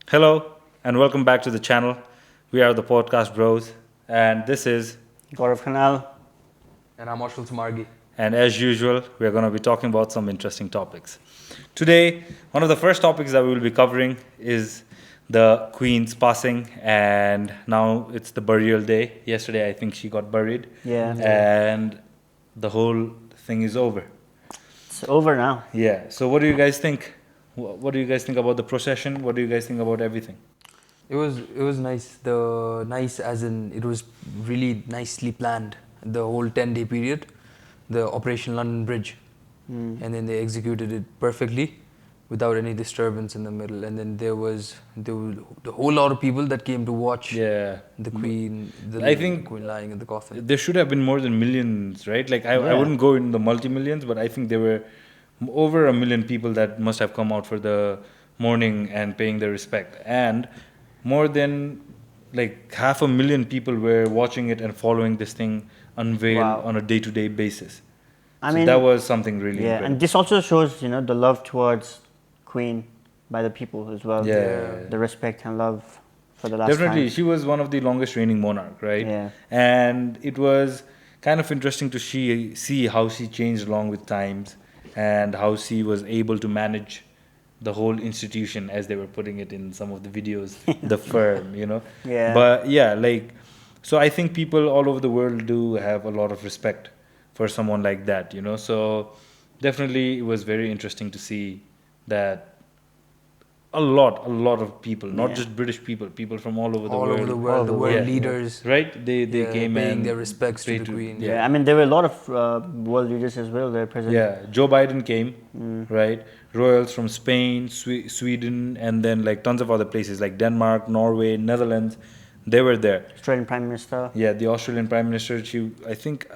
Hello and welcome back to the channel. We are the Podcast Bros, and this is, Gaurav Khanal. And I'm Ashwal Samargi. and as usual, we are going to be talking about some interesting topics. Today, one of the first topics that we will be covering is the Queen's passing, and now it's the burial day. Yesterday, I think she got buried, Yeah. and the whole thing is over. It's over now. Yeah. So, what do you guys think? What do you guys think about the procession? What do you guys think about everything? It was nice. The nice as in it was really nicely planned. The whole 10-day period, the Operation London Bridge, and then they executed it perfectly, without any disturbance in the middle. And then there was the whole lot of people that came to watch Yeah. the Queen. I think the Queen lying in the coffin. There should have been more than millions, right? Like I wouldn't go in the multi-millions, but I think there were over 1 million people that must have come out for the mourning and paying their respect, and more than like 500,000 people were watching it and following this thing unveil Wow. on a day-to-day basis. I So mean, that was something really yeah, incredible. and this also shows, the love towards Queen by the people as well. Yeah. The respect and love for the last Definitely, time. she was one of the longest reigning monarch, right? Yeah. And it was kind of interesting to see how she changed along with times and how she was able to manage the whole institution, as they were putting it in some of the videos, the firm. Yeah. But yeah, like, so I think people all over the world do have a lot of respect for someone like that. So definitely it was very interesting to see that a lot of people, not Yeah. just British people from all over the All world. over the All world, over the the world world. leaders. Right? They Yeah, came paying and their respects to paid the Queen. Yeah, I mean, there were a lot of world leaders as well there present. Yeah, Joe Biden came, right? Royals from Spain, Sweden, and then like tons of other places like Denmark, Norway, Netherlands. They were there. Australian Prime Minister. Yeah, the Australian Prime Minister. I think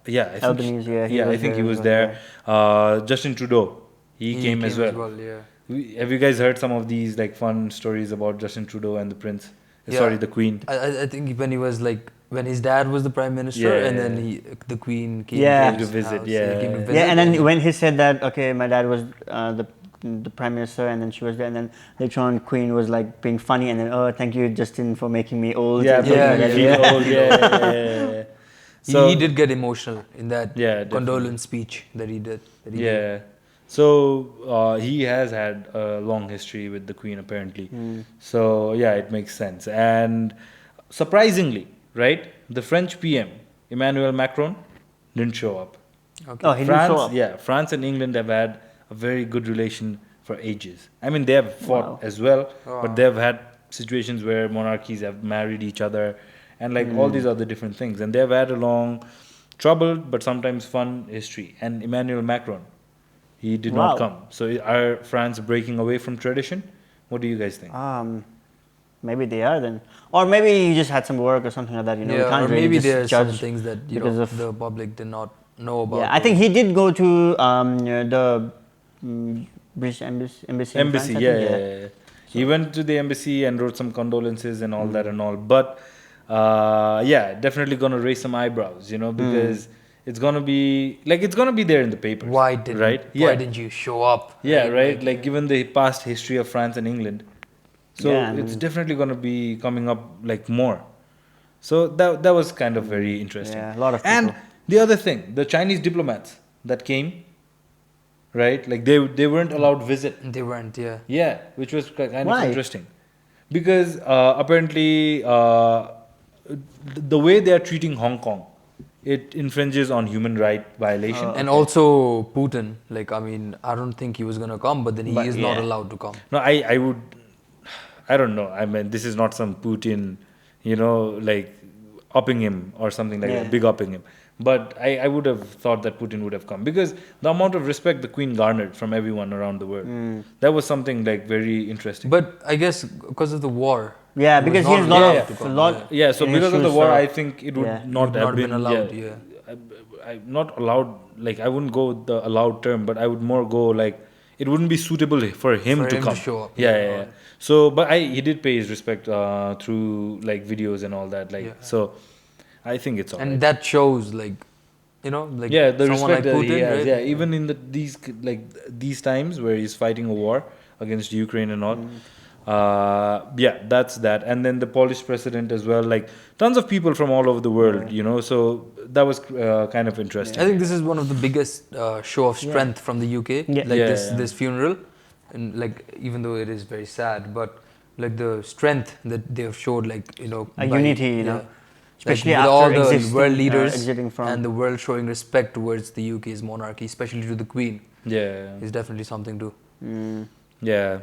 Albanese, yeah, he I was think he there was as there. Justin Trudeau, he came as well. Yeah. Have you guys heard some of these like fun stories about Justin Trudeau and the Prince? Yeah. Sorry, the Queen. I think when he was like when his dad was the prime minister, Yeah, and then yeah. the Queen came Yeah. to, To his visit, house, yeah. came to visit, Yeah, and then when he said that, okay, my dad was the Prime Minister, and then she was there, and then later on, Queen was like being funny, and then, oh, thank you, Justin, for making me old. Yeah, and something yeah, like that. feel yeah. old, yeah. So he did get emotional in that Yeah, definitely. condolence speech that he did. yeah. So he has had a long history with the Queen apparently. So yeah, it makes sense. And surprisingly, right, the French PM Emmanuel Macron didn't show up. Okay. Oh, he France, didn't show up. yeah, France and England have had a very good relation for ages. I mean, they have fought Wow. as well, Wow. but they've had situations where monarchies have married each other and like all these other different things. And they've had a long, troubled but sometimes fun history. And Emmanuel Macron, he did not Wow. come. So are France breaking away from tradition? What do you guys think? Maybe they are then, or maybe he just had some work or something like that. We Yeah, can't or really maybe just there's judge some things that because of the public did not know about. Yeah, I think he did go to the British embassy. In France, Embassy, I yeah, think, yeah, yeah. He went to the embassy and wrote some condolences and all Hmm. that and all. But yeah, definitely gonna raise some eyebrows, because it's gonna be there in the papers. Why didn't Yeah, didn't you show up? yeah, right. Like given the past history of France and England, so Yeah, I it's mean- definitely gonna be coming up like more. So that was kind of very interesting. Yeah, a lot of And people. the other thing, the Chinese diplomats that came, right? Like they weren't allowed visit. They weren't. Yeah. Yeah, which was kind of Why? interesting, because apparently the way they are treating Hong Kong, it infringes on human right violation. And also Putin, like I mean, I don't think he was gonna come, but then he But is not yeah. allowed to come. No, I don't know. I mean, this is not some Putin, like upping him or something like Yeah. that, big upping him. But I would have thought that Putin would have come, because the amount of respect the Queen garnered from everyone around the world, that was something like very interesting. But I guess because of the war. Yeah, he was because not he has a lot allowed of to a come, lot. Yeah, so because of the issues, war, so- I think it would yeah. not Would have not been been allowed, yeah. I'm not allowed. Like I wouldn't go with the allowed term, but I would more go like it wouldn't be suitable for him For to him to come. show up, Yeah, yeah, yeah, yeah. So, but he did pay his respect through like videos and all that. Like Yeah. so, I think it's alright. And that shows like, like Yeah, the someone respect like that Putin, he has. right? Yeah, even in these times where he's fighting a war against Ukraine and all, Yeah, that's that. And then the Polish president as well, like tons of people from all over the world, you know. So that was kind of interesting. I think this is one of the biggest show of strength from the UK. Yeah. Like Yeah, this funeral, and like even though it is very sad, but like the strength that they have showed, like A unity, you know. Like Especially with after all the existing, world leaders exiting from. and the world showing respect towards the UK's monarchy, especially to the Queen, Yeah, is definitely something to. yeah,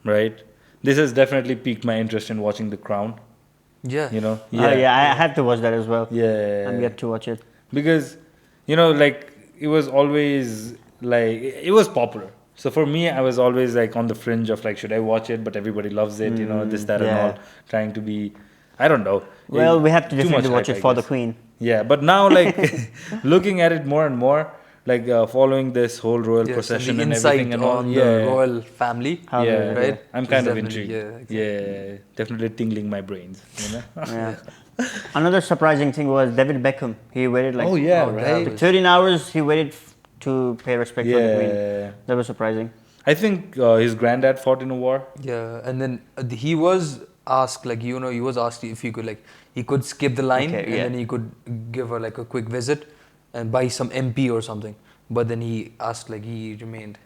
right. This has definitely piqued my interest in watching The Crown. Yeah. You know, Oh yeah, I had to watch that as well. yeah. I'm yet to watch it. Because like it was always like it was popular. So for me, I was always like on the fringe of like, should I watch it? But everybody loves it, this, that, and yeah. all. Trying to be, I don't know. Well, we have to Too definitely much watch hype, it I for the guess. Queen. Yeah, but now like looking at it more and more, like following this whole royal Yes, procession and and the insight everything and all. on Yeah, the royal family. How yeah, the- right? I'm It's kind of definitely- intrigued. yeah, exactly. Yeah, definitely tingling my brains. Yeah. Another surprising thing was David Beckham. He waited like Oh yeah, Oh, right. that 13 hours. He waited to pay respect to the Queen. Yeah, That was surprising. I think his granddad fought in a war. Yeah, and then he was asked, like, he was asked if he could, like, he could skip the line Okay, and yeah. then he could give her, like, a quick visit and buy some MP or something. But then he asked, like, he remained.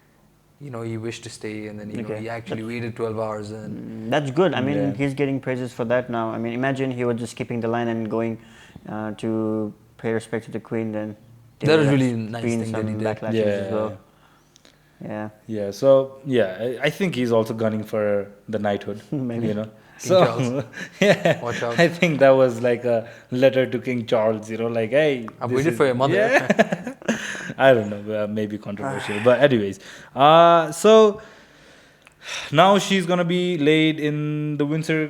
He wished to stay and then, Okay. he actually waited 12 hours and... That's good. I mean, Yeah. he's getting praises for that now. I mean, imagine he was just skipping the line and going to pay respect to the Queen. Then there That would was have really a nice been thing that some he did. backlashes as Yeah. well. Yeah. Yeah, so yeah, I think he's also gunning for the knighthood. Maybe. So Charles. yeah, Watch out. I think that was like a letter to King Charles. Like, hey, I've this waited is- for your mother. Yeah. I don't know, maybe controversial, but anyways, so now she's gonna be laid in the Windsor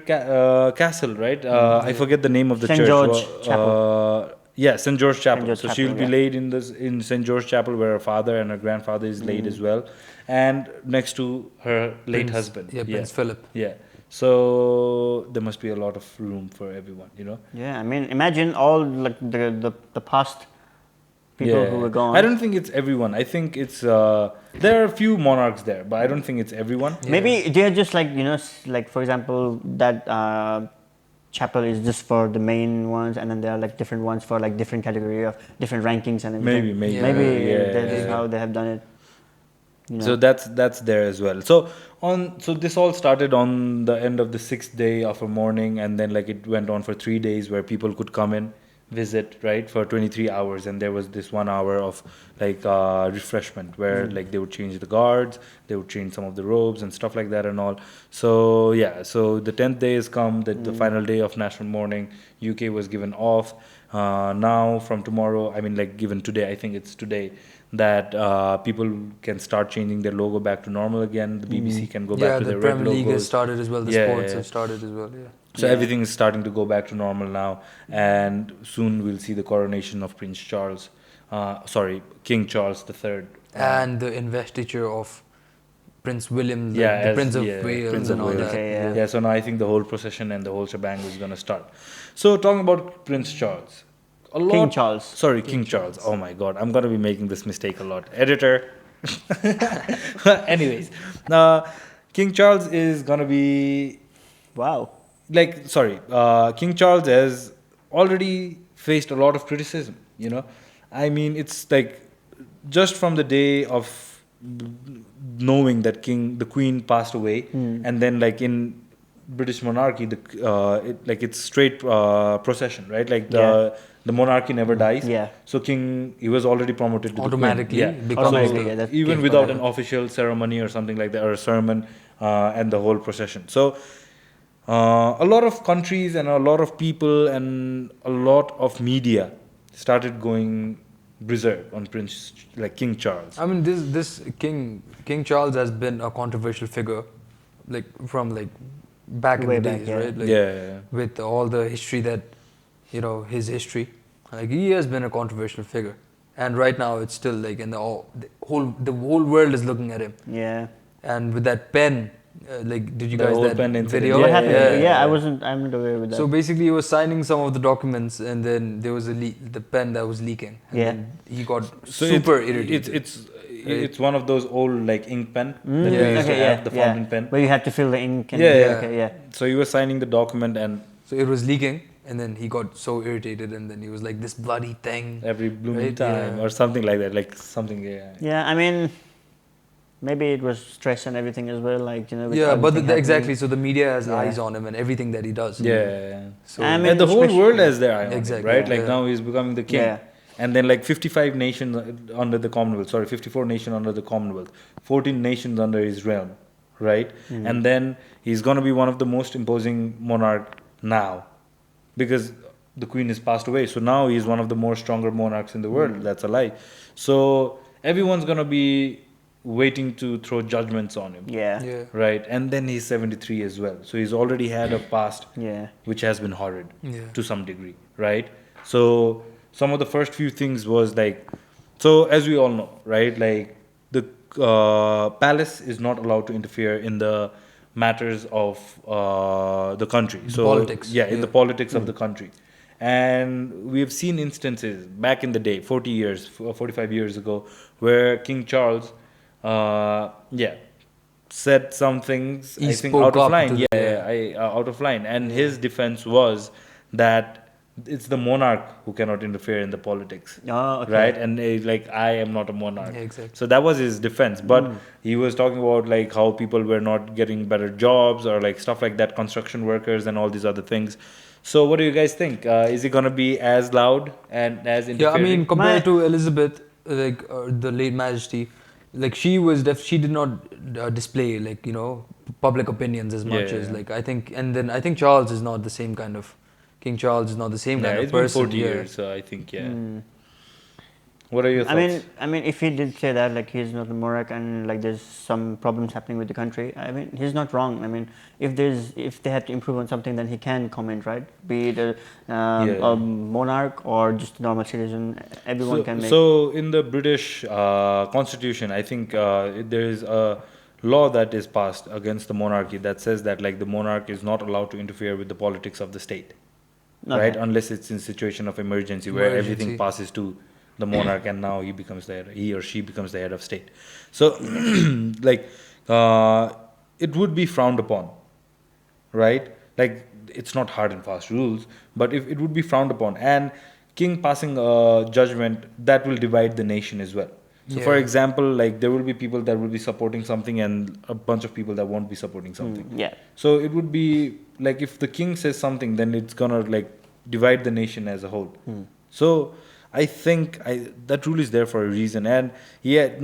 Castle, right? I forget the name of the St. church. George Chapel. Yeah, St. George Chapel. George So Chapel, she'll be yeah. laid in St. George Chapel, where her father and her grandfather is laid as well, and next to her late Prince- husband. Yeah, Prince Philip. Yeah. So there must be a lot of room for everyone. Yeah. I mean, imagine all like the past people who were gone. I don't think it's everyone. I think it's there are a few monarchs there, but I don't think it's everyone. Yeah. Maybe they're just like like for example that chapel is just for the main ones, and then there are like different ones for like different category of different rankings and everything. Maybe. Maybe Yeah, that is yeah. how they have done it. So that's there as well. So this all started on the end of the 6th day of a mourning, and then like it went on for 3 days where people could come in, visit, right, for 23 hours, and there was this 1 hour of like refreshment where like they would change the guards, they would change some of the robes and stuff like that and all. So yeah, so the 10th day has come, the final day of national mourning. UK was given off. Now from tomorrow, I mean like given today, I think it's today, that people can start changing their logo back to normal again. The BBC can go back Yeah, to the their red Premier League has logos. started as well. The Yeah, sports yeah. have started as well, yeah. So everything is starting to go back to normal now, and soon we'll see the coronation of King Charles III. And the investiture of Prince William, the as- Prince of yeah, Wales Prince and of all Wales. that. Okay, yeah. Yeah, so now I think the whole procession and the whole shebang is going to start. So talking about Prince Charles, King Charles. Sorry, King Charles. Oh my God, I'm gonna be making this mistake a lot. Editor. Anyways, King Charles is gonna be Wow. King Charles has already faced a lot of criticism. I mean, it's like just from the day of knowing that the Queen passed away, and then like in British monarchy, it's straight procession, right? Like the monarchy never dies. Yeah. So he was already promoted to Automatically the Queen. Yeah. becomes Automatically, the yeah, that- Even king without forever. an official ceremony or something like that, or a sermon, and the whole procession. So a lot of countries and a lot of people and a lot of media started going berserk on King Charles. I mean, this King Charles has been a controversial figure, like from like back in Way the back, days, yeah. right? Like, Yeah. With all the history that, his history, like he has been a controversial figure, and right now it's still like the whole world is looking at him, Yeah. and with that pen, like did you The guys whole that pen incident. video? What Yeah, happened? yeah. I'm not aware with that. So basically, he was signing some of the documents, and then there was the pen that was leaking. And Yeah. then he got So super irritated. it's one of those old like ink pen that we Yeah. used to Okay, have, the fountain pen. Where you had to fill the ink. And Yeah. Okay, yeah. So he was signing the document, and So it was leaking, and then he got so irritated, and then he was like, "This bloody thing." every blooming Right, time yeah. or something like that, like something. Yeah. Yeah, I mean, maybe it was stress and everything as well, like, you know. With Yeah, but everything happening. exactly. So the media has Yeah. eyes on him and everything that he does. Yeah. So I mean, And the whole especially- world has their eye on Exactly, him, right? yeah. Like Yeah. now he's becoming the king. Yeah. And then like 55 nations under the Commonwealth, sorry, 54 nations under the Commonwealth, 14 nations under his realm, right? And then he's going to be one of the most imposing monarch now because the queen has passed away. So now he's one of the more stronger monarchs in the world. That's a lie. So everyone's going to be waiting to throw judgments on him. Yeah. yeah, Right, and then he's 73 as well, so he's already had a past Yeah. which has been horrid Yeah. to some degree, right? So some of the first few things was like, so as we all know, right, like the palace is not allowed to interfere in the matters of the country. The So politics, yeah, in the yeah. politics of the country. And we have seen instances back in the day, 40 years, 45 years ago, where King Charles, said some things, He I think, spoke out of up line. to the- Out of line. And his defense was that it's the monarch who cannot interfere in the politics. Oh, okay. Right? And like, I am not a monarch. Yeah, exactly. So that was his defense. But he was talking about like how people were not getting better jobs or like stuff like that, construction workers and all these other things. So what do you guys think? Is it going to be as loud and as yeah. interfering? I mean, compared My- to Elizabeth, like the late Majesty, like she did not display like public opinions as much Yeah, as yeah. like I think, and then I think Charles is not the same kind of King Charles is not the same Yeah, kind of it's been person. 40 yeah. years, so I think, What are your I thoughts? mean, if he did say that, like, he's not the monarch and like there's some problems happening with the country, I mean, he's not wrong. I mean, if they had to improve on something, then he can comment, right? Be it a monarch or just a normal citizen, everyone can make. So in the British constitution, I think there is a law that is passed against the monarchy that says that like the monarch is not allowed to interfere with the politics of the state, right? Okay. Unless it's in situation of emergency where everything Emergency. passes to the monarch and now he or she becomes the head of state. So like it would be frowned upon, right? Like it's not hard and fast rules, but if it would be frowned upon, and king passing a judgment that will divide the nation as well. So for Yeah. example, like there will be people that will be supporting something and a bunch of people that won't be supporting something. Yeah. So it would be like if the king says something, then it's gonna like divide the nation as a whole. So I think that rule is there for a reason, and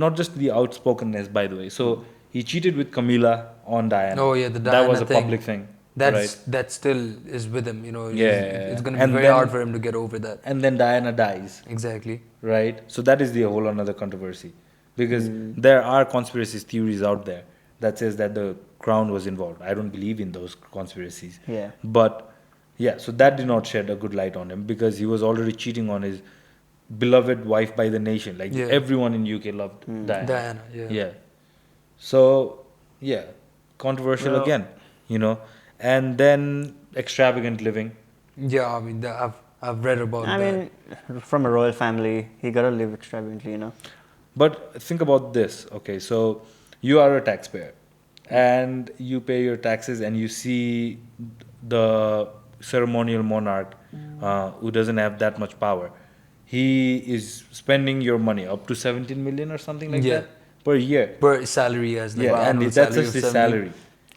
not just the outspokenness, by the way. So he cheated with Camilla on Diana. Oh yeah, the that Diana was a thing. public thing. That's right? that still is with him. Yeah. It's going to be And very then- hard for him to get over that. And then Diana dies. Exactly. Right? So that is the whole another controversy. Because there are conspiracy theories out there that says that the crown was involved. I don't believe in those conspiracies. Yeah. But yeah, so that did not shed a good light on him because he was already cheating on his beloved wife by the nation. Like Yeah. everyone in UK loved Diana. Diana, yeah. Yeah. So yeah, controversial Well- again, And then extravagant living. Yeah, I mean, I've read about I that. mean, from a royal family, he gotta live extravagantly. But think about this, okay? So you are a taxpayer and you pay your taxes and you see the ceremonial monarch who doesn't have that much power. He is spending your money up to 17 million or something like Yeah. that per year. Per salary as like Yeah, and annual that's salary just of his 70. salary.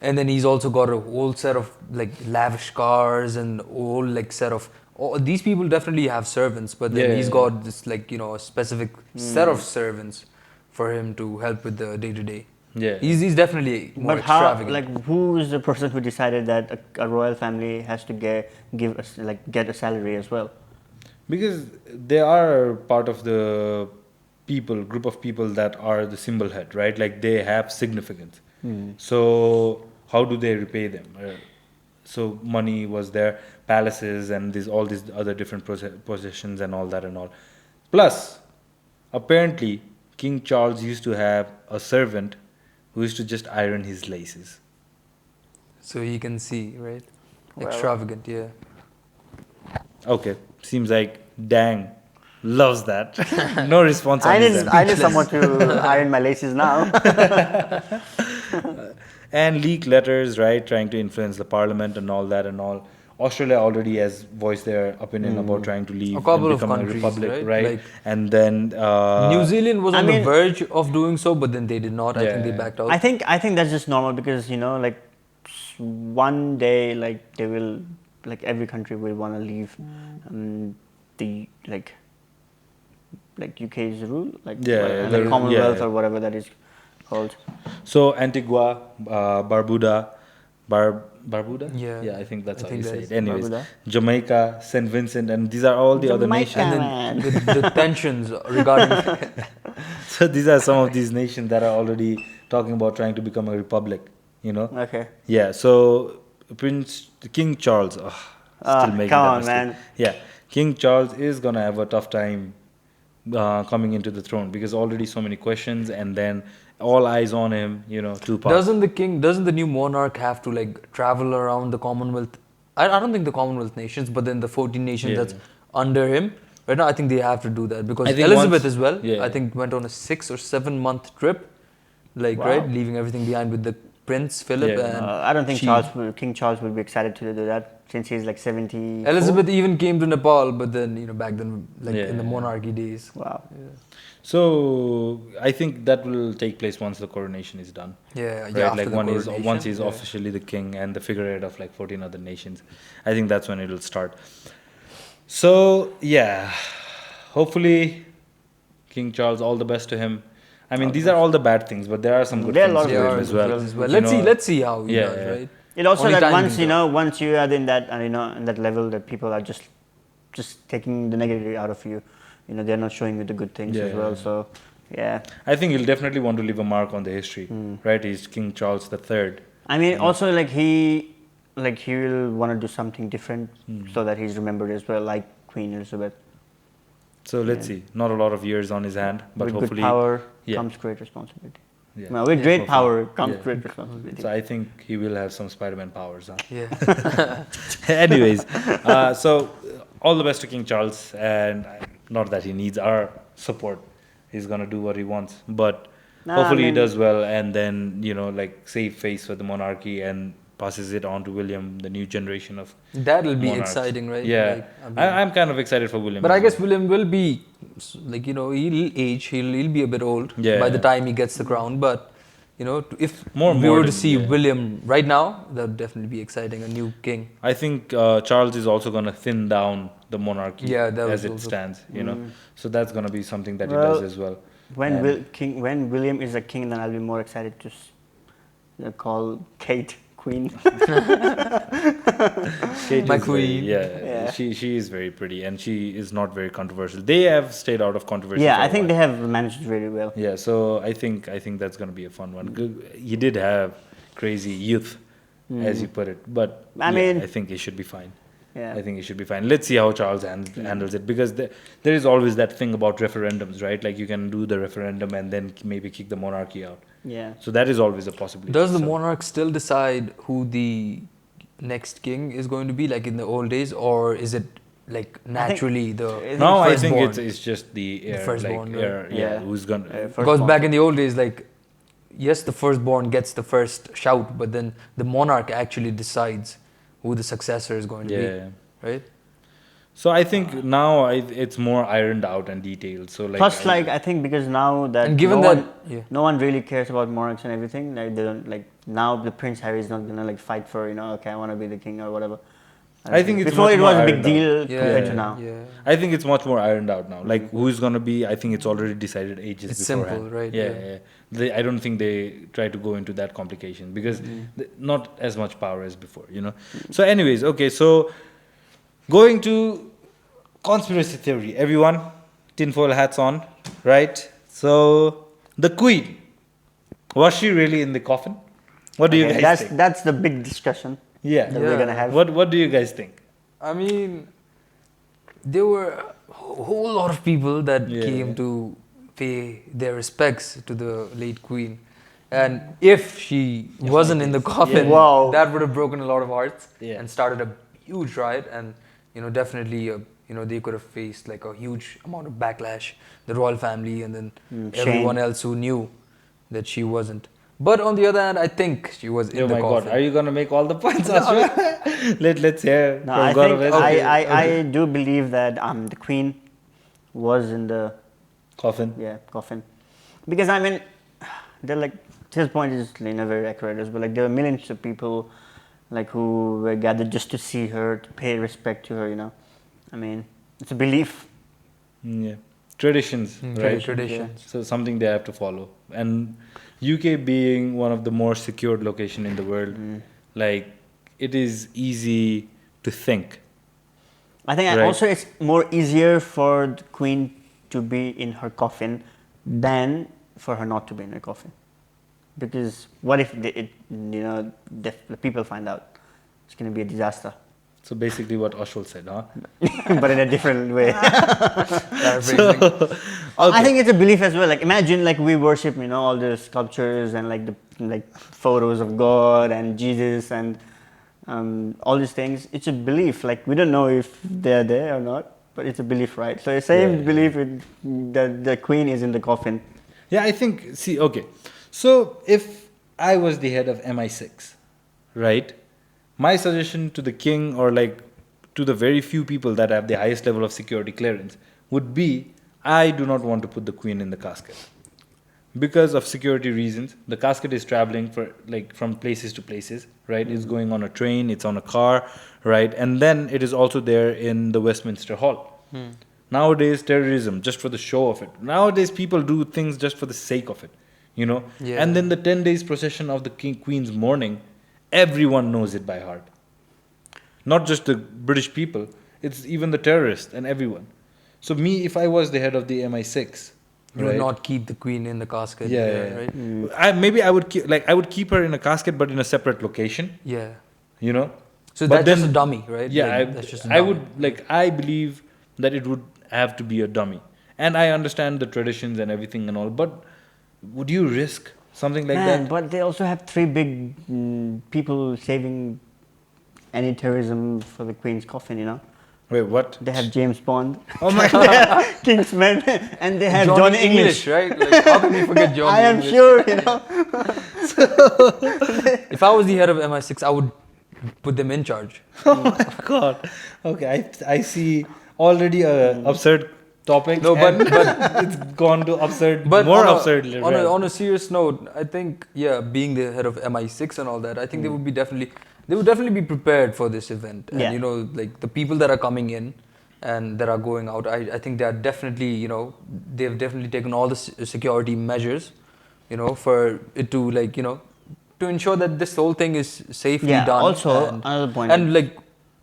And then he's also got a whole set of like lavish cars and whole like set of. Oh, these people definitely have servants, but then Yeah, he's yeah, got this like a specific set of servants for him to help with the day to day. Yeah. He's definitely more But how, extravagant. like, who is the person who decided that a royal family has to get a salary as well? Because they are part of the group of people that are the symbol head, right? Like they have significance. So how do they repay them? So money was there, palaces and all these other different possessions and all that and all. Plus, apparently, King Charles used to have a servant who used to just iron his laces. So you can see, right? Well- Extravagant, yeah. Okay, seems like dang, loves that. No response on his end. I need someone to iron my laces now. And leak letters, right, trying to influence the parliament and all that and all. Australia already has voiced their opinion about trying to leave A couple and of become a countries, republic, right? right? Like And then New Zealand was I on the mean- verge of doing so, but then they did not. I think they Yeah. backed out. I think that's just normal because like one day like they will like every country will want to leave the like UK's rule like Yeah, the Commonwealth yeah. or whatever that is called. So Antigua, Barbuda, Barbuda? Yeah. I think that's I how think you say that it. Anyways, Barbuda. Jamaica, St. Vincent, and these are all the other Jamaica. nations. and then man. the tensions regarding So these are some of these nations that are already talking about trying to become a republic, Okay. Yeah, so King Charles, still making come that on, mistake. man. Yeah, King Charles is gonna have a tough time coming into the throne because already so many questions and then all eyes on him, Tupac. doesn't the new monarch have to like travel around the Commonwealth? I don't think the Commonwealth nations, but then the 14 nations Yeah. that's under him. Right now, I think they have to do that because I think Elizabeth once- as well. yeah. I think went on a 6 or 7 month trip, like Wow. right, leaving everything behind with the Prince Philip Yeah. and I don't think she- King Charles will be excited to do that since he's like 70. Elizabeth even came to Nepal, but then back then, like in the Yeah. monarchy days. Wow. So I think that will take place once the coronation is done. Yeah, Right, after like the once coronation, he's yeah. officially the king and the figurehead of like 14 other nations. I think that's when it'll start. So yeah, hopefully King Charles, all the best to him. I mean, these are all the bad things, but there are some good There are a things lot of to They him are as good well. players as well. You Let's see how he Yeah, does, yeah. right? It also Only that time once can tell. once you are in that in that level that people are just taking the negative out of you, they're not showing you the good things as Yeah, well. yeah. So yeah, I think he'll definitely want to leave a mark on the history, right? He's King Charles III. I mean also like he will want to do something different so that he's remembered as well, like Queen Elizabeth. So let's see. Not a lot of years on his hand, but With hopefully, good power yeah. comes great responsibility. Yeah. Well, with great Hopefully. power comes Yeah. great responsibility. So I think he will have some Spider-Man powers. Huh? Yeah. Anyways, so all the best to King Charles, and not that he needs our support. He's gonna do what he wants, but Nah, hopefully I mean- he does well, and then like save face for the monarchy and passes it on to William, the new generation of That'll be monarchs. exciting, right? Yeah, Like, I mean- I'm kind of excited for William. But as I guess well. William will be like he'll age. He'll be a bit old Yeah. by the time he gets the crown. But if More we were modern, to see yeah. William right now, that would definitely be exciting. A new king. I think Charles is also gonna thin down the monarchy Yeah, that as was it also- stands. So that's gonna be something that he Well, does as well. When And- when William is a king, then I'll be more excited to call Kate queen. Kate My is queen. Yeah. She is very pretty and she is not very controversial. They have stayed out of controversy. Yeah, for a I think while. they have managed it really well. Yeah, so I think that's gonna be a fun one. He did have crazy youth, as you put it, but I mean- I think he should be fine. Yeah. I think he should be fine. Let's see how Charles handles it because there is always that thing about referendums, right? Like you can do the referendum and then maybe kick the monarchy out. Yeah. So that is always a possibility. Does the So- monarch still decide who the next king is going to be, like in the old days, or is it like naturally the No, I firstborn? think it's just the heir, firstborn, like heir, right? yeah, Yeah. who's gonna. First Because one. back in the old days, like, yes, the firstborn gets the first shout, but then the monarch actually decides who the successor is going to Yeah. be, right? So I think now it's more ironed out and detailed. So like, Plus, I think because now that And given no that- one, yeah. no one really cares about monarchs and everything, like they don't like now the Prince Harry is not gonna like fight for okay, I want to be the king or whatever. I think it's before much it more was a big ironed out. deal Yeah, compared to now. yeah. I think it's much more ironed out now. Like who is gonna be? I think it's already decided ages It's beforehand. simple, right? Yeah, Yeah. yeah. I don't think they try to go into that complication because not as much power as before. So, anyways, okay. So going to conspiracy theory, everyone, tinfoil hats on, right? So the Queen, was she really in the coffin? What do you Okay, guys think? that's the big discussion Yeah. that we're gonna have. What do you guys think? I mean, there were a whole lot of people that Yeah. came to pay their respects to the late queen. And if she wasn't in the coffin, Wow. that would have broken a lot of hearts Yeah. and started a huge riot and, definitely a they could have faced like a huge amount of backlash, the royal family, and then Shame. everyone else who knew that she wasn't. But on the other hand, I think she was in Oh the my coffin. God, are you gonna make all the points? Let's hear No, from I Gaurav. think as well. I do believe that the Queen was in the Coffin. coffin, because I mean, they're like, his point is very accurate as well. Like there were millions of people, like who were gathered just to see her, to pay respect to her. I mean, it's a belief. Yeah, traditions, right? Traditions. So something they have to follow. And UK being one of the more secured location in the world, like it is easy to think. I think Right. also it's more easier for the Queen to be in her coffin than for her not to be in her coffin. Because what if the people find out? It's going to be a disaster. So basically what Ashwal said, huh? But in a different way. Paraphrasing. I think it's a belief as well. Like imagine like we worship, all the sculptures and like the photos of God and Jesus and all these things. It's a belief. Like we don't know if they're there or not, but it's a belief, right? So the same belief with the Queen is in the coffin. Yeah, I think, see, okay. So if I was the head of MI6, right? My suggestion to the king or like to the very few people that have the highest level of security clearance would be, I do not want to put the queen in the casket. Because of security reasons, the casket is traveling from places to places, right? It's going on a train, it's on a car, right? And then it is also there in the Westminster Hall. Nowadays, terrorism, just for the show of it. Nowadays, people do things just for the sake of it, Yeah. And then the 10 days procession of the Queen's mourning, everyone knows it by heart. Not just the British people, it's even the terrorists and everyone. So me, if I was the head of the MI6, You would not keep the queen in the casket. Yeah. Right? Maybe I would keep her in a casket, but in a separate location. Yeah. But So that's then- just a dummy, right? Yeah, Like, that's just a I dummy. would I believe that it would have to be a dummy, and I understand the traditions and everything and all. But would you risk something like that? But they also have three big people saving any terrorism for the Queen's coffin. Wait, what? They have James Bond. Oh my God! Kingsman, and they have Johnny Johnny English. right? Like, how can we forget Johnny I am English? sure, If I was the head of MI6, I would put them in charge. Oh my God! Okay, I see already a absurd topic. No, but- and it's gone to absurd, But more on a, absurd. on, a, on a serious note, I think being the head of MI6 and all that, I think they would definitely be prepared for this event. And Yeah. like the people that are coming in and that are going out, I think they are definitely, they've definitely taken all the security measures, for it to to ensure that this whole thing is safely Yeah, done. also, and, another point. and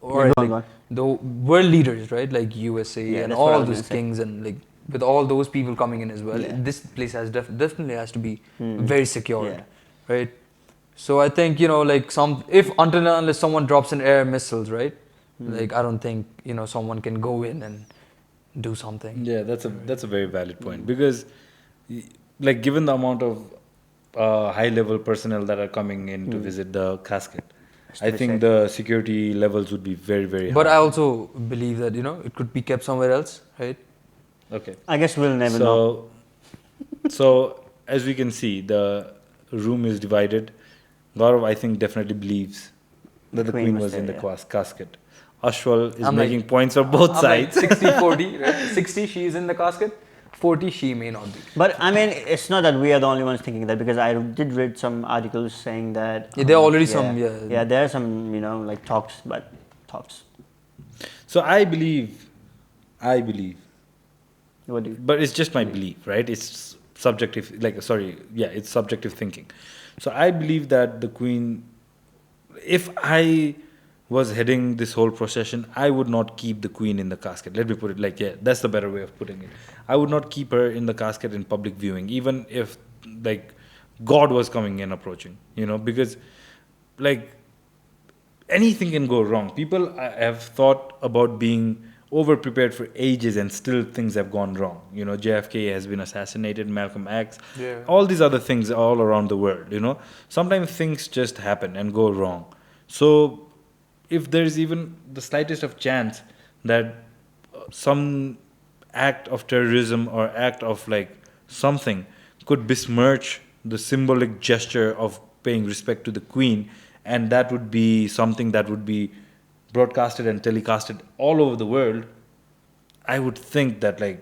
Go on. the world leaders, right? Like USA Yeah, and that's what I all was those gonna say. kings and with all those people coming in as well. Yeah. This place definitely has to be very secured, Yeah. right? So I think if until and unless someone drops an air missiles, right? Like I don't think someone can go in and do something. Yeah, that's a very valid point, because given the amount of high level personnel that are coming in to visit the casket, I think the security levels would be very, very But high. I also believe that it could be kept somewhere else, right? Okay. I guess we'll never know. So as we can see, the room is divided. Gaurav, I think, definitely believes that the queen was in the casket. Ashwal is I'm making points on both sides. Like 60-40, right? 60 she is in the casket, 40 she may not be. But I mean, it's not that we are the only ones thinking that, because I did read some articles saying that. Yeah, there are already Yeah, there are some, talks, but thoughts. So I believe, What do you? but it's just my belief, right? It's subjective, it's subjective thinking. So I believe that the queen, if I was heading this whole procession, I would not keep the queen in the casket. Let me put it that's the better way of putting it. I would not keep her in the casket in public viewing, even if God was coming in approaching, because anything can go wrong. People have thought about being over prepared for ages, and still things have gone wrong. JFK has been assassinated, Malcolm X, all these other things all around the world. Sometimes things just happen and go wrong. So if there is even the slightest of chance that some act of terrorism or act of like something could besmirch the symbolic gesture of paying respect to the Queen, and that would be something that would be broadcasted and telecasted all over the world, I would think that like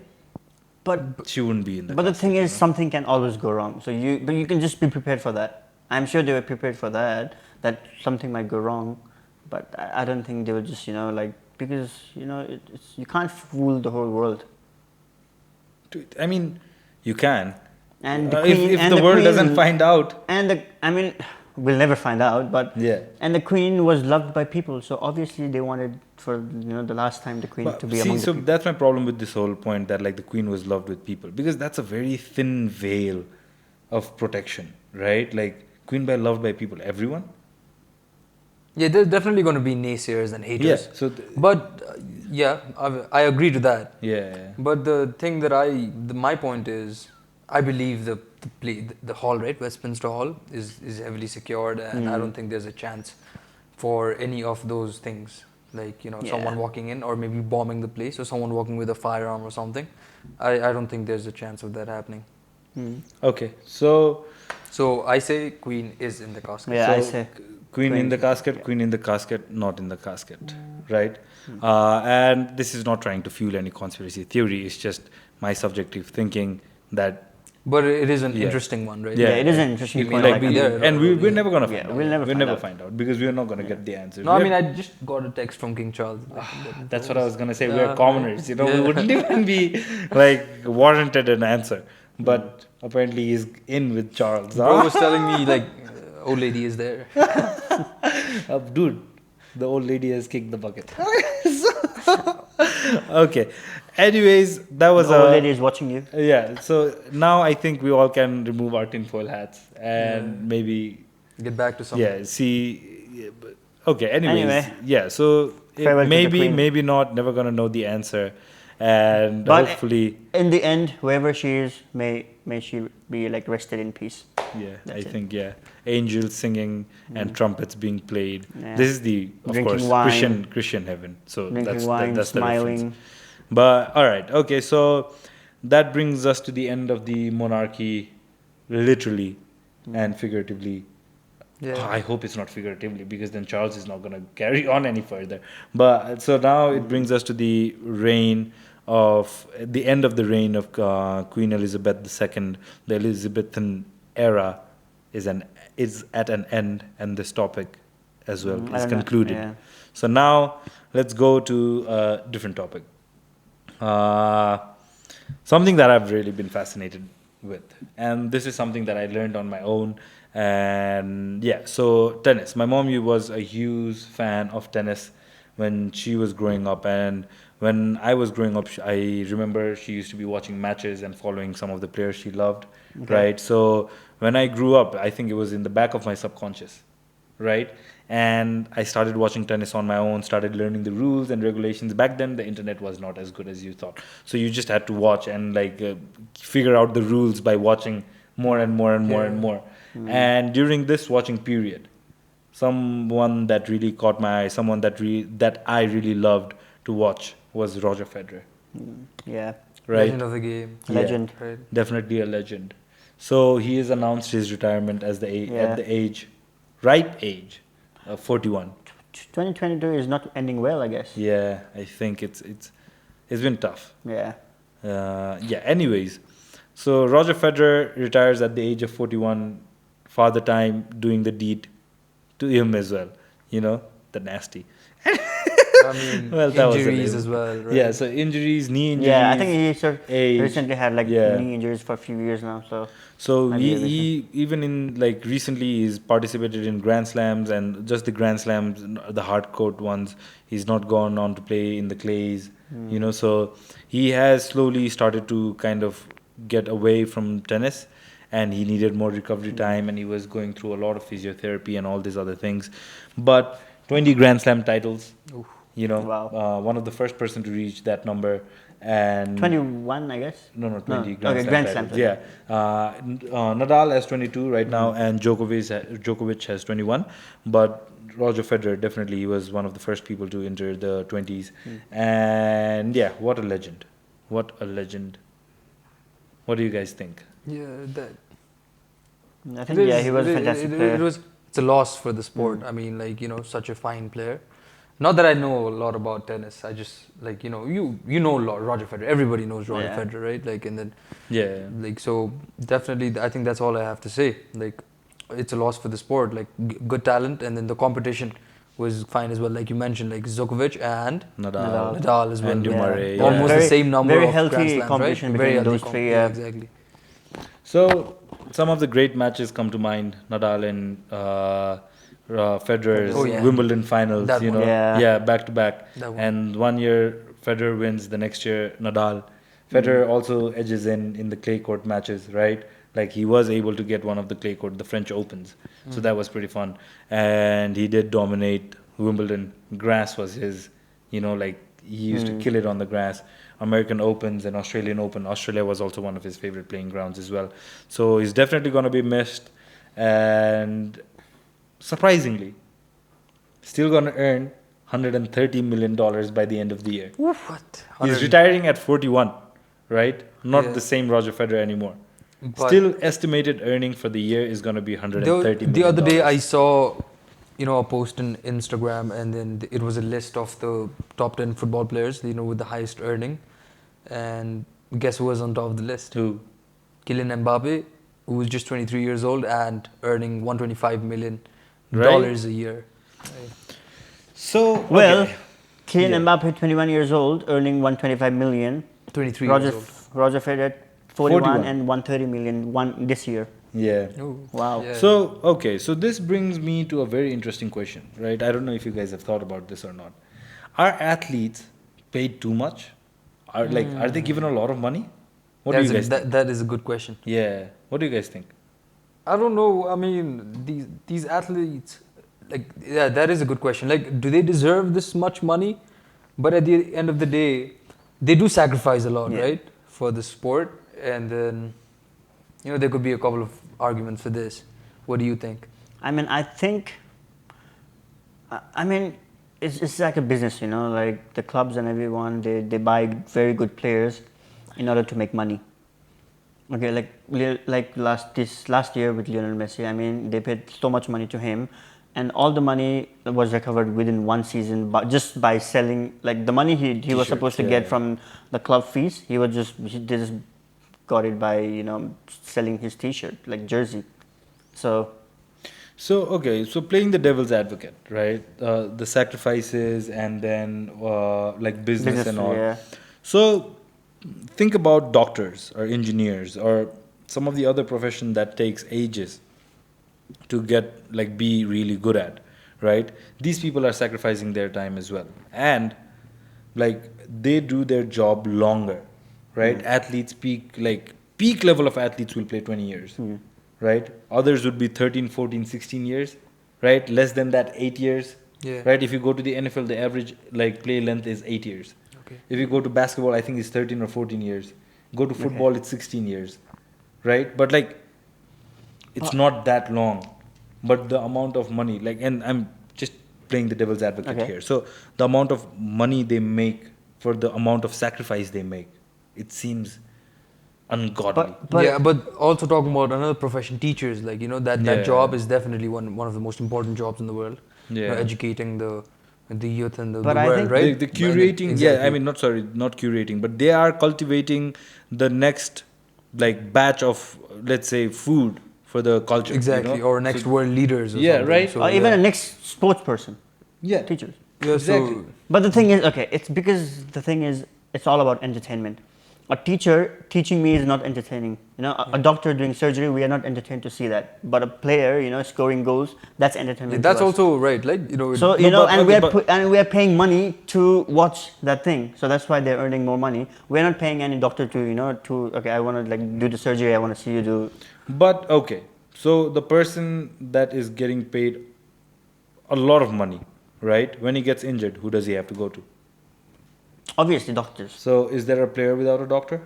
But she wouldn't be in the but the casket, thing you is, know? something can always go wrong. So you can just be prepared for that. I'm sure they were prepared for that. That something might go wrong, but I don't think they will just like, because it's you can't fool the whole world. I mean, you can. And the Queen, if and the world Queen, doesn't find out. and we'll never find out. But Yeah. and the Queen was loved by people, so obviously they wanted for the last time the Queen But to be see, among so the people. that's my problem with this whole point that like the Queen was loved with people, because that's a very thin veil of protection, right? Like Queen by loved by people, everyone. Yeah, there's definitely going to be naysayers and haters. Yeah. So But yeah, I agree to that. yeah. But the thing that my point is, I believe the hall, right, Westminster Hall, is heavily secured, and I don't think there's a chance for any of those things, like someone walking in or maybe bombing the place or someone walking with a firearm or something. I don't think there's a chance of that happening. Okay. So So I say Queen is in the casket. Yeah, so I say Queen in the Queen. casket, Queen in the casket, not in the casket, right? And this is not trying to fuel any conspiracy theory. It's just my subjective thinking that. But it is an Yeah. interesting one, right? Yeah, it is an interesting He may point. not like, be I mean, there. And we're never gonna Yeah, find out. we'll never find out. find out because we're not gonna get the answer. No, I mean, I just got a text from King Charles. That's what I was gonna say. Yeah. We're commoners, we Yeah. wouldn't even be like warranted an answer. But apparently he's in with Charles. Bro was telling me like, old lady is there. Dude, the old lady has kicked the bucket. Okay. Anyways, that was the old lady is watching you. yeah. So now I think we all can remove our tinfoil hats and maybe Get back to something. yeah. See. Yeah, but, okay. Anyways, Anyway. yeah. So Farewell to the maybe Queen. maybe not. Never gonna know the answer, and But hopefully. in the end, whoever she is, may she be like rested in peace. Yeah, That's I it. think yeah, angels singing and trumpets being played. Yeah. This is the of Drinking course wine. Christian heaven. So Drinking wine, that's the smiling. reference. But all right, okay, so that brings us to the end of the monarchy, literally and figuratively. Yeah. I hope it's not figuratively because then Charles is not going to carry on any further. But so now it brings us to the end of the reign of Queen Elizabeth II. The Elizabethan era is at an end, and this topic as well I is don't know, concluded. yeah. So now let's go to a different topic. Something that I've really been fascinated with, and this is something that I learned on my own. And yeah, so tennis. My mom was a huge fan of tennis when she was growing up, and when I was growing up, I remember she used to be watching matches and following some of the players she loved, right? So when I grew up, I think it was in the back of my subconscious, right? And I started watching tennis on my own, started learning the rules and regulations. Back then, the internet was not as good as you thought. So you just had to watch and figure out the rules by watching more and more and more and more. And during this watching period, someone that really caught my eye, someone that I really loved to watch was Roger Federer, Yeah, right? Legend of the game. Yeah. legend. Right. Definitely a legend. So he has announced his retirement as Yeah. at the ripe age of 41. 2022 is not ending well, I guess. Yeah, I think it's been tough. Yeah. Yeah. Anyways, so Roger Federer retires at the age of 41. Father Time doing the deed to him as well. The nasty. I mean, Well, that was a injuries little- as well, right? Yeah. So injuries, knee injuries. Yeah, I think he sort of age. recently had Yeah. knee injuries for a few years now. So Might be he even in recently he's participated in Grand Slams, and just the Grand Slams, the hard court ones. He's not gone on to play in the clays, So he has slowly started to kind of get away from tennis, and he needed more recovery time, and he was going through a lot of physiotherapy and all these other things. But 20 Grand Slam titles, Wow. one of the first person to reach that number. And 21, I guess. No, 20 No. Grand Okay, Slam Grand titles. Slam. Yeah. Nadal has 22 right now, and Djokovic has 21. But Roger Federer, definitely, he was one of the first people to enter the 20s. And yeah, what a legend. What a legend. What do you guys think? Yeah, that. I think he was a fantastic player. It's a loss for the sport. I mean, like, such a fine player. Not that I know a lot about tennis. I just, like, you know Roger Federer. Everybody knows Roger Federer, right? Like, and then like, so definitely, I think that's all I have to say. Like, it's a loss for the sport. Like, good talent, and then the competition was fine as well. Like you mentioned, like Djokovic and Nadal as well. And Murray, almost the same number very of healthy Grand Slams, competition right? between those three. Yeah, exactly. So, some of the great matches come to mind. Nadal and Federer's Wimbledon finals, That you one. know, back to back. One. And 1 year Federer wins, the next year Nadal. Federer also edges in the clay court matches, right? Like he was able to get one of the clay court, the French Opens. So that was pretty fun. And he did dominate Wimbledon. Grass was his, like he used to kill it on the grass. American Opens and Australian Open. Australia was also one of his favorite playing grounds as well. So he's definitely going to be missed. And surprisingly, still going to earn $130 million by the end of the year. What? He's retiring at 41, right? Not the same Roger Federer anymore. But still estimated earning for the year is going to be $130 million. The other day I saw, a post on Instagram, and then it was a list of the top 10 football players, with the highest earning. And guess who was on top of the list? Who? Kylian Mbappe, who was just 23 years old and earning $125 million a year. Right. So, Kylian Mbappe, 21 years old, earning 125 million. 23 years old. Roger Federer, 41 and 130 million this year. Yeah. Ooh. Wow. Yeah. So this brings me to a very interesting question, right? I don't know if you guys have thought about this or not. Are athletes paid too much? Are they given a lot of money? What do you guys think? That is a good question. Yeah. What do you guys think? I don't know. I mean, these athletes, that is a good question. Like, do they deserve this much money? But at the end of the day, they do sacrifice a lot, right, for the sport. And then, there could be a couple of arguments for this. What do you think? I mean, I think, it's like a business, like the clubs and everyone, they buy very good players in order to make money. Okay, like last year with Lionel Messi, I mean, they paid so much money to him, and all the money was recovered within one season, but just by selling, like the money he was supposed to get from the club fees, they just got it by selling his T-shirt, like jersey. So playing the devil's advocate, right? The sacrifices and then business and all. Yeah. So think about doctors or engineers or some of the other profession that takes ages to get be really good at, right? These people are sacrificing their time as well, and they do their job longer, right? Athletes peak level of athletes will play 20 years, right? Others would be 13, 14, 16 years, right? Less than that, 8 years, right? If you go to the NFL, the average play length is 8 years. If you go to basketball, I think it's 13 or 14 years. Go to football, it's 16 years, right? But it's not that long. But the amount of money, and I'm just playing the devil's advocate here. So the amount of money they make for the amount of sacrifice they make, it seems ungodly. But also talking about another profession, teachers, that job is definitely one of the most important jobs in the world. Educating the youth and the world, right? The curating, not curating, but they are cultivating the next batch of, let's say, food for the culture. Exactly, or next world leaders or something. Right. So, or even a next sports person. Yeah. Teachers. Yeah, exactly. But the thing is, it's all about entertainment. A teacher teaching me is not entertaining. A doctor doing surgery, we are not entertained to see that. But a player, scoring goals, that's entertainment. That's also right, So we are paying money to watch that thing. So that's why they're earning more money. We're not paying any doctor to I want to do the surgery. I want to see you do. But so the person that is getting paid a lot of money, right? When he gets injured, who does he have to go to? Obviously, doctors. So, is there a player without a doctor?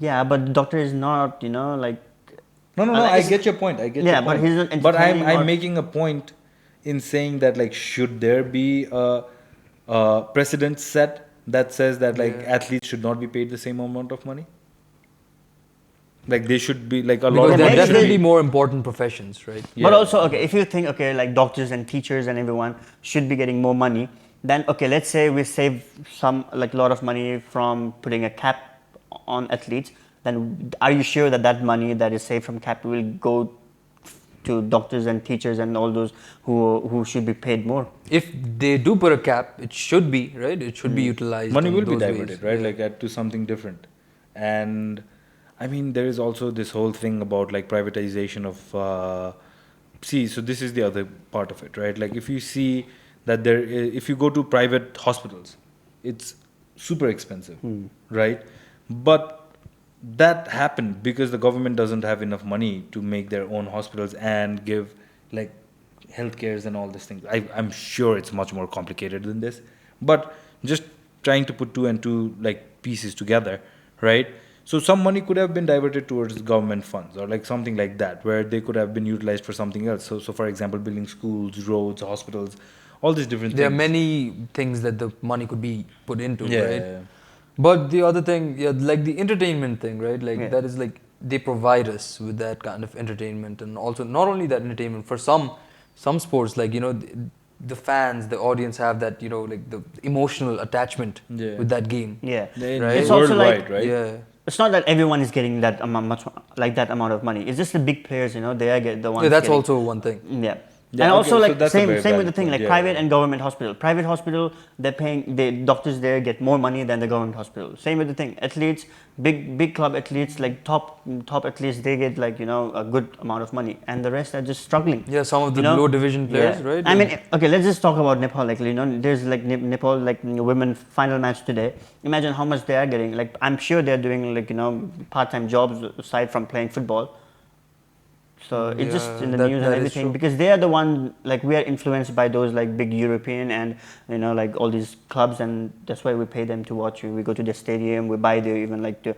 Yeah, but the doctor is not, No, I get your point. But he's not. But I'm making a point in saying that like should there be a precedent set that says that like athletes should not be paid the same amount of money? Like they should be like a lot Because of they're money should definitely be. more important professions, right? Yeah. But also, okay, if you think, okay, like doctors and teachers and everyone should be getting more money, then okay, let's say we save some, like a lot of money from putting a cap on athletes, then are you sure that that money that is saved from cap will go to doctors and teachers and all those who should be paid more? If they do put a cap, it should be, right? It should be utilized. Money in will be those diverted, ways. right? Yeah. Like to something different. And I mean, there is also this whole thing about like privatization of. So this is the other part of it, right? Like if you see that if you go to private hospitals, it's super expensive, right? But that happened because the government doesn't have enough money to make their own hospitals and give like healthcares and all these things. I'm sure it's much more complicated than this, but just trying to put two and two like pieces together, right? So some money could have been diverted towards government funds or like something like that, where they could have been utilized for something else. So for example, building schools, roads, hospitals, all these different There are things. many things that the money could be put into, Yeah. right? But the other thing, like the entertainment thing, right? Like that is like they provide us with that kind of entertainment, and also not only that entertainment for some sports, like the fans, the audience have that like the emotional attachment with that game. Yeah, Right. It's also Worldwide, like, right? yeah. It's not that everyone is getting that amount, that amount of money. It's just the big players, they are the ones. Yeah, that's getting, also one thing. Yeah. Yeah, And okay, also so like that's a same very with the valid thing, point, like yeah. private and government hospital. Private hospital, the doctors there get more money than the government hospital. Same with the thing, athletes, big club athletes, like top athletes, they get like a good amount of money, and the rest are just struggling. Yeah, some of the low division players, Yeah. right? I mean, okay, let's just talk about Nepal. Like, there's like Nepal, like women final match today. Imagine how much they are getting. Like, I'm sure they're doing like part-time jobs aside from playing football. So it's just in the news and everything because they are the one, like we are influenced by those like big European and like all these clubs, and that's why we pay them to watch. We go to the stadium, we buy their even like the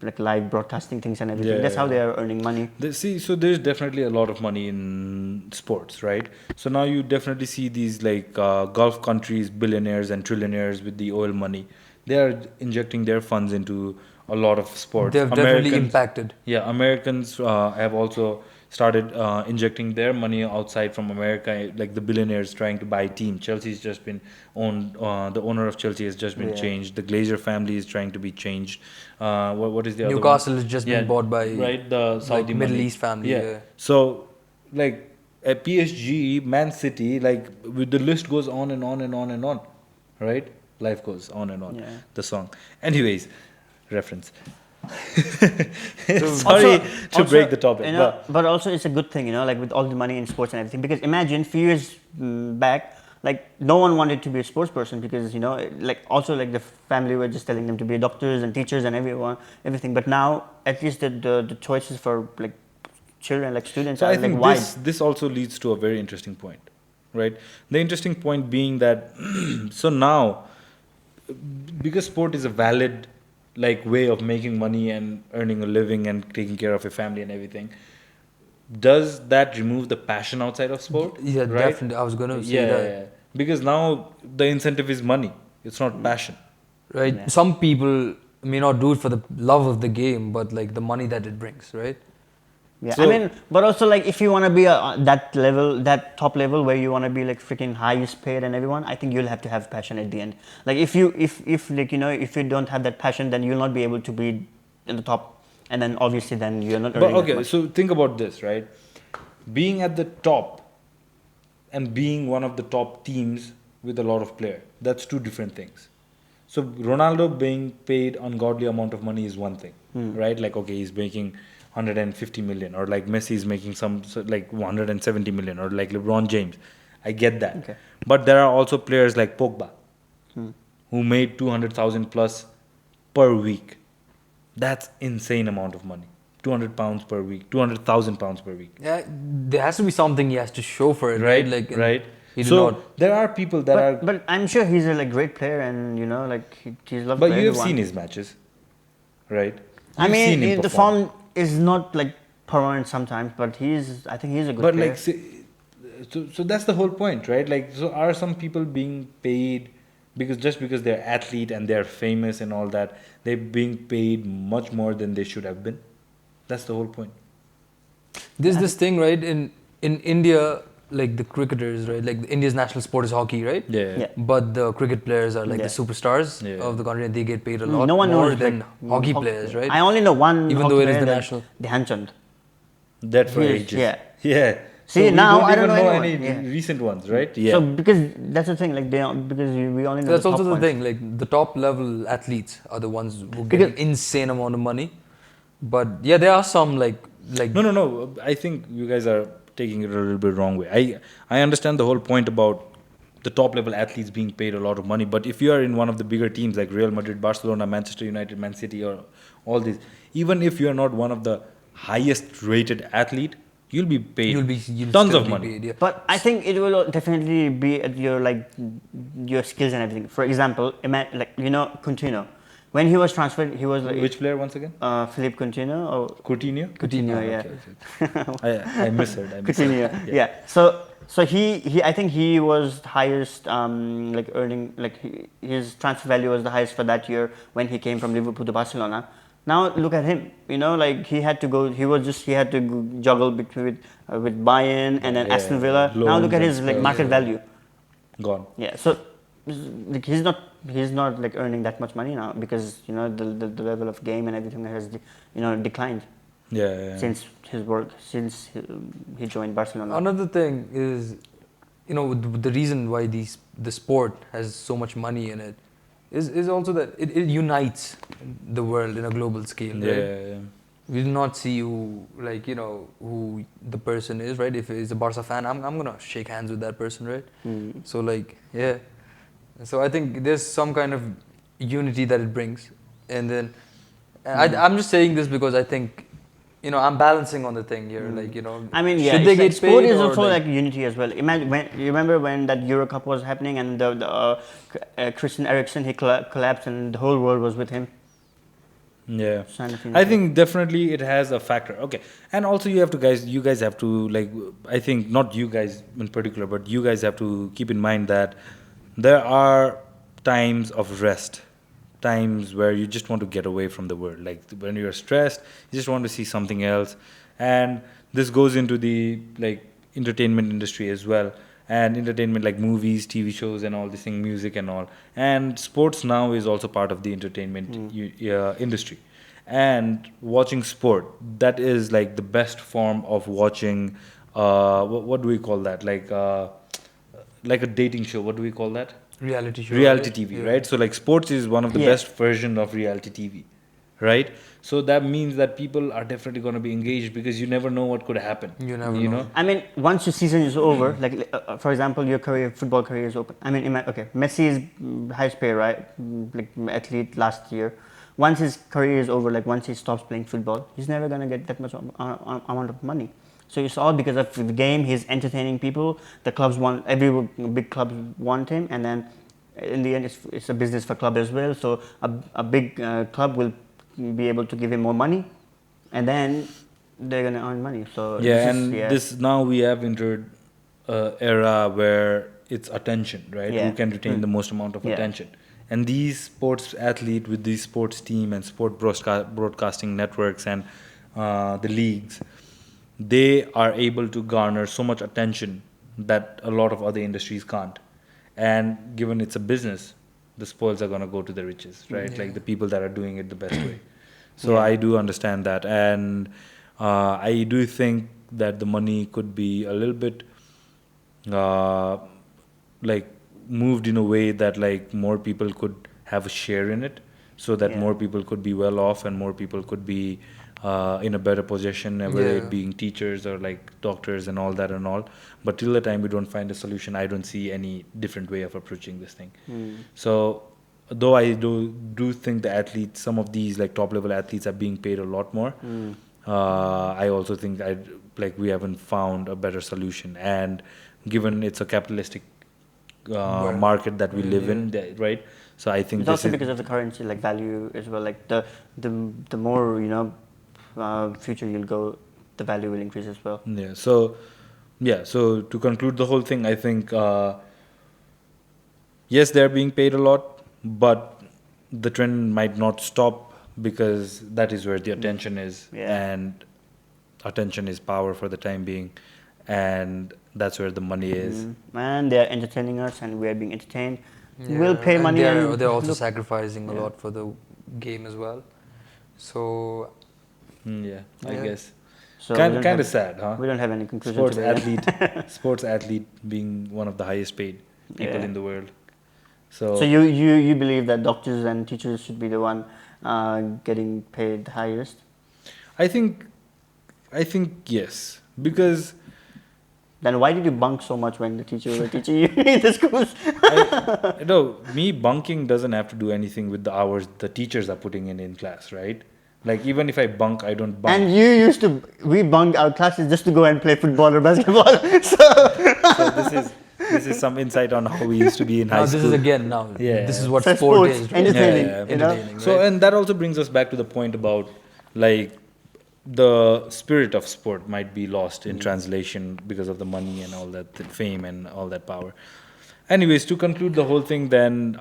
like live broadcasting things and everything. That's how they are earning money. So there's definitely a lot of money in sports, right? So now you definitely see these like Gulf countries, billionaires and trillionaires with the oil money. They are injecting their funds into a lot of sports. They've definitely impacted. Yeah, Americans have also started injecting their money outside from America, like the billionaires trying to buy team. Chelsea's just been owned. The owner of Chelsea has just been changed. The Glazer family is trying to be changed. What is the other one? Newcastle has just been bought by the Saudi Middle money. East family. Yeah. So like at PSG, Man City, like with the list goes on and on and on and on, right? Life goes on and on. Yeah. The song. Anyways, reference. Also- Sorry to also, break the topic, but also it's a good thing, like with all the money in sports and everything. Because imagine few years back, like no one wanted to be a sports person because like also like the family were just telling them to be doctors and teachers and everything. But now at least the choices for like children, like students, So are I think like wide. this also leads to a very interesting point, right? The interesting point being that so now, because sport is a valid like way of making money and earning a living and taking care of your family and everything, does that remove the passion outside of sport? Yeah, right? definitely. I was gonna say that. Yeah. Because now the incentive is money. It's not passion. Right. Yeah. Some people may not do it for the love of the game, but like the money that it brings, right? Yeah, So- I mean, but also like if you want to be that top level where you want to be like freaking highest paid and everyone, I think you'll have to have passion at the end. Like if like if you don't have that passion, then you'll not be able to be in the top, and then obviously then you're not. But earning that okay, much. so think about this, right? Being at the top and being one of the top teams with a lot of players, that's two different things. So Ronaldo being paid ungodly amount of money is one thing, right? Like okay, he's making 150 million, or like Messi is making like 170 million, or like LeBron James. I get that. Okay. But there are also players like Pogba who made 200,000 plus per week. That's insane amount of money. 200 pounds per week, 200,000 pounds per week. Yeah, there has to be something he has to show for it, right? Like, right. He did So not. there are people that are. But I'm sure he's a like great player, and like he's loved But by you have everyone. seen his matches, right? I You've seen mean, him the perform. form is not like permanent sometimes, but I think he's a good But player. like, say, So that's the whole point, right? Like, so are some people being paid because they're athlete and they're famous and all that, they're being paid much more than they should have been? That's the whole point. There's this thing, right? In India, like the cricketers, right? Like India's national sport is hockey, right? Yeah. But the cricket players are like the superstars Yeah. of the country, and they get paid a lot No one more knows than like, hockey players, right? I only know one Even hockey though it is player, the that national. Dhyan Chand. That for He is- ages. yeah. Yeah. See, we now don't I don't even know know anyone. any Yeah. recent ones, right? Yeah. So because that's the thing, like because we only know That's the also top the ones. thing. Like the top level athletes are the ones who get Because- an insane amount of money. But yeah, there are some like No. I think you guys are taking it a little bit wrong way. I understand the whole point about the top level athletes being paid a lot of money, but if you are in one of the bigger teams like Real Madrid, Barcelona, Manchester United, Man City, or all these, even if you are not one of the highest rated athlete, you'll be paid you'll tons still of be money. paid, yeah. But I think it will definitely be at your like your skills and everything. For example, like Coutinho, when he was transferred, he was like Which player once again? Philippe Coutinho or Coutinho? Coutinho, yeah. I misheard. Coutinho, yeah. So he I think he was the highest like earning like his transfer value was the highest for that year when he came from Liverpool to Barcelona. Now look at him, like he had to go. He had to juggle between with Bayern and then Aston Villa. Now look at his like market value. Gone. Yeah, so like he's not like earning that much money now because the level of game and everything has declined since his work since he joined Barcelona. Another thing is, the reason why the sport has so much money in it is also that it unites the world in a global scale, right? Yeah. We do not see who who the person is, right? If he's a Barca fan, I'm gonna shake hands with that person, right? So like so I think there's some kind of unity that it brings, and then I'm just saying this because I think I'm balancing on the thing here, I mean, should they get sport paid is or also like unity as well. Imagine you remember when that Euro Cup was happening and the Christian Eriksen he collapsed and the whole world was with him. Yeah, Anything I like think definitely it has a factor. Okay, and also you guys have to like, I think not you guys in particular, but you guys have to keep in mind that there are times of rest, times where you just want to get away from the world. Like when you're stressed, you just want to see something else, and this goes into the like entertainment industry as well. And entertainment like movies, TV shows, and all this thing, music and all. And sports now is also part of the entertainment industry. And watching sport, that is like the best form of watching. What do we call that? Like a dating show. What do we call that? reality show, Reality right? TV, Yeah. right? So like sports is one of the Yeah. best version of reality TV, right? So that means that people are definitely going to be engaged because you never know what could happen. You never know. know. I mean, once your season is over, like for example, your football career is open. I mean, Messi is highest paid, right? Like athlete last year. Once his career is over, like once he stops playing football, he's never gonna get that much amount of money. So it's all because of the game. He's entertaining people. The clubs want every big clubs want him, and then in the end, it's a business for club as well. So a big club will be able to give him more money, and then they're gonna earn money. So This now we have entered era where it's attention, right? Yeah. Who can retain the most amount of Yeah. attention? And these sports athlete with these sports team and sport broadcasting networks and the leagues, they are able to garner so much attention that a lot of other industries can't. And given it's a business, the spoils are going to go to the riches, right? Yeah. Like the people that are doing it the best way. So Yeah. I do understand that, and I do think that the money could be a little bit like moved in a way that like more people could have a share in it, so that Yeah. more people could be well off and more people could be in a better position, whether Yeah. it being teachers or like doctors and all that and all. But till the time we don't find a solution, I don't see any different way of approaching this thing. So though I do think the athletes, some of these like top level athletes are being paid a lot more, I also think we haven't found a better solution. And given it's a capitalistic market that we live in, right? So I think It's this also is because of the currency, like value as well. Like the more future you'll go, the value will increase as well. yeah. So Yeah, so to conclude the whole thing, I think yes, they're being paid a lot, but the trend might not stop because that is where the attention is, Yeah. and attention is power for the time being, and that's where the money is. And they are entertaining us, and we are being entertained. We'll pay and money and they're also look. sacrificing a Yeah. lot for the game as well. So Yeah, I Yeah. guess. So we Kind don't of have- sad, huh? We don't have any conclusion Sports today. athlete, sports athlete being one of the highest paid people Yeah. in the world. So you believe that doctors and teachers should be the one getting paid the highest? I think yes, because Then why did you bunk so much when the teachers were teaching you in the schools? me bunking doesn't have to do anything with the hours the teachers are putting in class, right? Like even if I bunk, I don't bunk. And you used to, we bunked our classes just to go and play football or basketball. So So this is some insight on how we used to be in high now school. this is again now. Yeah. This is what So sport sports, is. entertaining, you know? Entertaining. So right? and that also brings us back to the point about like the spirit of sport might be lost in translation because of the money and all that, the fame and all that power. Anyways, to conclude the whole thing, then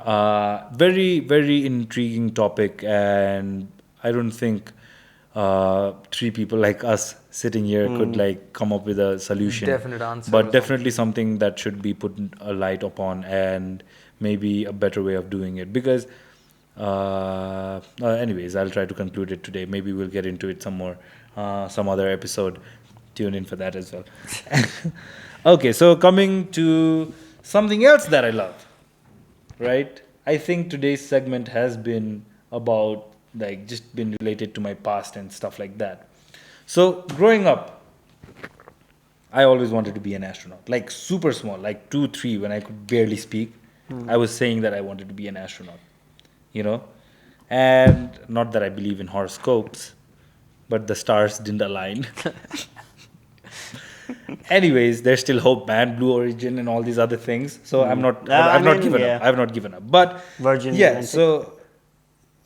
very very intriguing topic, and I don't think three people like us sitting here could like come up with a solution. Definite answer or but something. definitely something that should be put a light upon, and maybe a better way of doing it. Because, anyways, I'll try to conclude it today. Maybe we'll get into it some more, some other episode. Tune in for that as well. Okay, so coming to something else that I love, right? I think today's segment has been about like just been related to my past and stuff like that. So growing up, I always wanted to be an astronaut, like super small, like 2, 3, when I could barely speak. I was saying that I wanted to be an astronaut, you know, and not that I believe in horoscopes, but the stars didn't align. Anyways, there's still hope, man. Blue Origin and all these other things. So I'm not. I've not given up. I've not given up. But Virgin yeah. Atlantic. So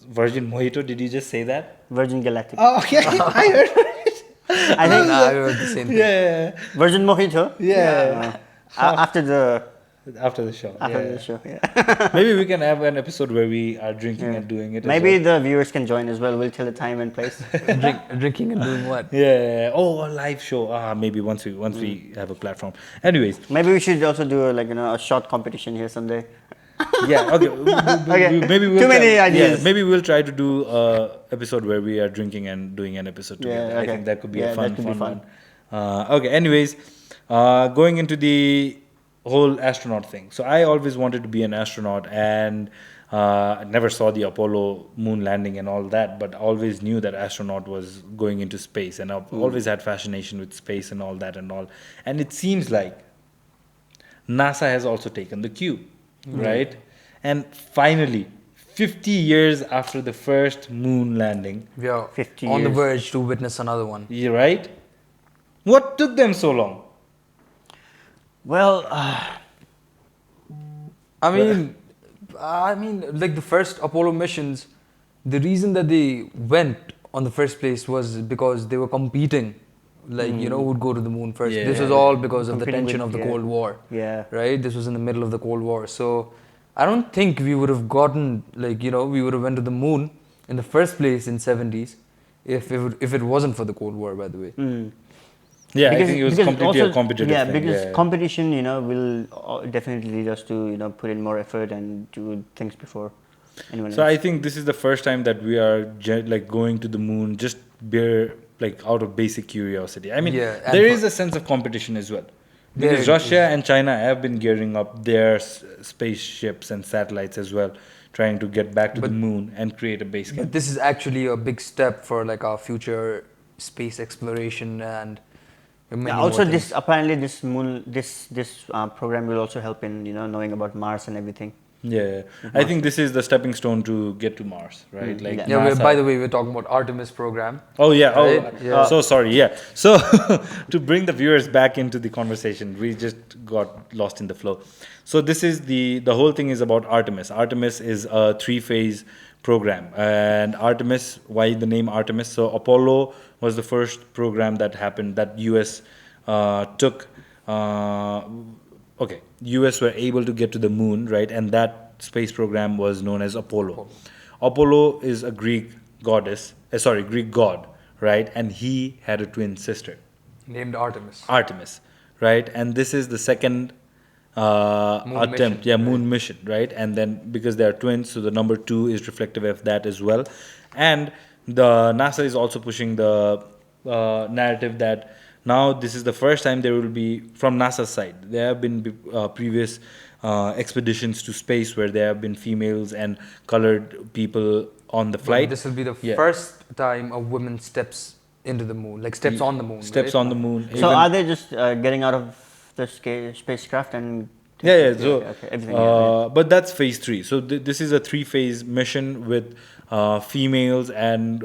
Virgin Mojito. Did you just say that? Virgin Galactic. Oh, okay. I heard. I think I heard the same thing. Yeah. Virgin Mojito. Yeah. After the After the show. after the show, yeah. Maybe we can have an episode where we are drinking and doing it. Maybe as well. the viewers can join as well. We'll tell the time and place. Drinking and doing what? Yeah. Oh, a live show. Maybe once we have a platform. Anyways. Maybe we should also do a short competition here someday. Yeah. Okay. Okay. Maybe we'll Too many try, ideas. Yeah, maybe we'll try to do a episode where we are drinking and doing an episode Yeah, together. I okay. think that could be Yeah, a fun, that could be fun. one. Okay. Anyways, going into the whole astronaut thing. So I always wanted to be an astronaut, and I never saw the Apollo moon landing and all that, but always knew that astronaut was going into space, and I've always had fascination with space and all that and all. And it seems like NASA has also taken the cue, right? And finally, 50 years after the first moon landing, We are 50 on the years. verge to witness another one. you right? What took them so long? Well, I mean, like the first Apollo missions, the reason that they went on the first place was because they were competing, like who'd go to the moon first. Yeah. This was all because of the Competing tension with- of the yeah. Cold War, yeah. right? This was in the middle of the Cold War, so I don't think we would have gotten we would have went to the moon in the first place in 70s if it wasn't for the Cold War, by the way. Yeah, I think it was because completely also- a competitive yeah, thing. because competition, will definitely lead us to, put in more effort and do things before anyone So else. I think this is the first time that we are going to the moon just bare out of basic curiosity. I mean, Yeah, and there for- is a sense of competition as well. There Because it Russia and China have been gearing up their spaceships and satellites as well, trying to get back to the moon and create a base camp. But this is actually a big step for like our future space exploration and many more also, things. apparently this program will also help in knowing about Mars and everything. Yeah, I think this is the stepping stone to get to Mars, right? Like yeah. Yeah, NASA. by the way, we're talking about Artemis program. Oh yeah. Right? Oh, Yeah. so sorry. Yeah. So to bring the viewers back into the conversation, we just got lost in the flow. So this is the whole thing is about Artemis. Artemis is a 3-phase program, and Artemis. Why the name Artemis? So Apollo was the first program that happened that U.S. Took okay, US were able to get to the moon, right? And that space program was known as Apollo. Apollo is a Greek goddess, Greek god, right? And he had a twin sister, Named Artemis. Artemis, right? And this is the second Moon attempt, mission, moon mission, right? And then because they are twins, so the number 2 is reflective of that as well. And the NASA is also pushing the narrative that now this is the first time there will be, from NASA's side, there have been previous expeditions to space where there have been females and colored people on the flight. This will be the first time a woman steps into the moon, like steps on the moon. Steps right? on the moon. So are they just getting out of the spacecraft and? Yeah. So, okay, everything. but that's phase 3. So this is a 3-phase mission with females and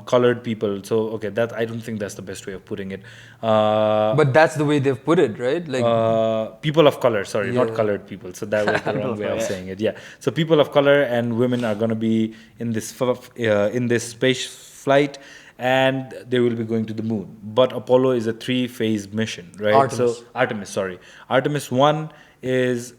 colored people. So okay, that I don't think that's the best way of putting it. But that's the way they've put it, right? Like people of color, sorry, not colored people. So that was the wrong way of saying it. Yeah. So people of color and women are going to be in this space flight. And they will be going to the moon. But Apollo is a 3-phase mission, right? Artemis. Artemis 1 is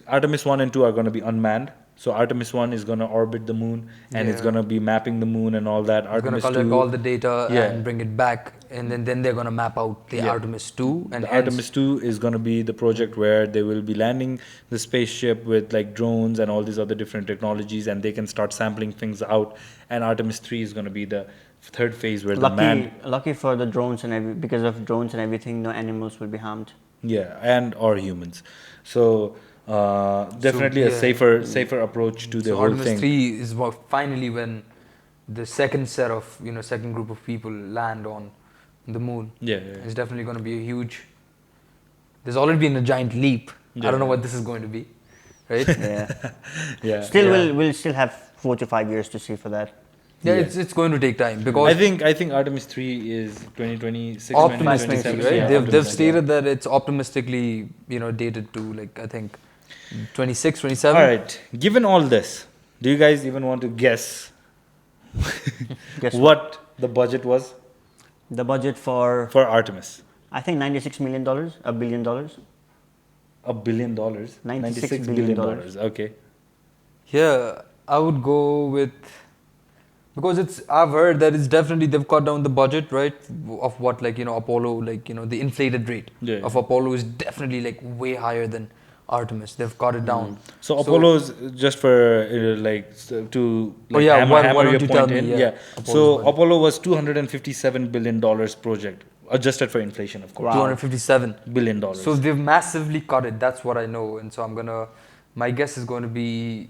Artemis 1 and 2 are going to be unmanned. So Artemis 1 is going to orbit the moon and it's going to be mapping the moon and all that. It's going to collect all the data and bring it back. And then they're going to map out the Artemis 2. And Artemis 2 is going to be the project where they will be landing the spaceship with like drones and all these other different technologies, and they can start sampling things out. And Artemis 3 is going to be the 3rd phase where lucky for the drones and because of drones and everything, no animals will be harmed. Yeah, and or humans. So definitely a safer approach to the whole Artemis thing. 3 is finally when the second second group of people land on the moon. Yeah. It's definitely going to be a huge. There's already been a giant leap. I don't know what this is going to be, right? Yeah. We'll still have 4 to 5 years to see for that. Yeah, it's going to take time because I think Artemis 3 is 2026, optimistic, 2027. right? Yeah, they've stated that it's optimistically, dated to like I think 26, 27. All right. Given all this, do you guys even want to guess what the budget was? The budget for Artemis. I think $96 million, $1 billion. $1 billion. $96 billion. Okay. Yeah, I would go with. Because I've heard that it's definitely, they've cut down the budget, right? Of what, Apollo, the inflated rate of Apollo is definitely way higher than Artemis. They've cut it down. So Apollo's, just for hammer your point in. So Apollo was $257 billion project, adjusted for inflation, of course. $257 billion. So they've massively cut it. That's what I know. And so my guess is going to be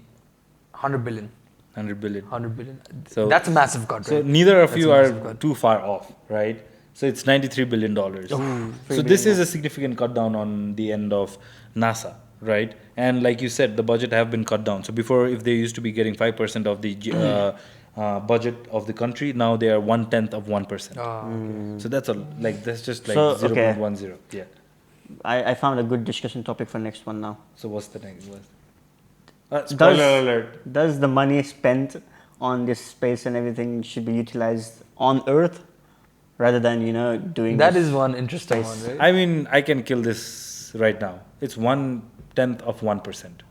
100 billion. 100 billion. 100 billion. So that's a massive cut, right? So neither of you are too far off, right? So it's $93 billion. So this is a significant cut down on the end of NASA, right? And like you said, the budget have been cut down. So before, if they used to be getting 5% of the budget of the country, now they are 1/10 of 1%. So that's just 0.10. Yeah. I found a good discussion topic for next one now. So what's the next one? Spoiler alert. Does the money spent on this space and everything should be utilized on Earth rather than doing that is one interesting one, right? I mean, I can kill this right now. It's 1/10 of 1%,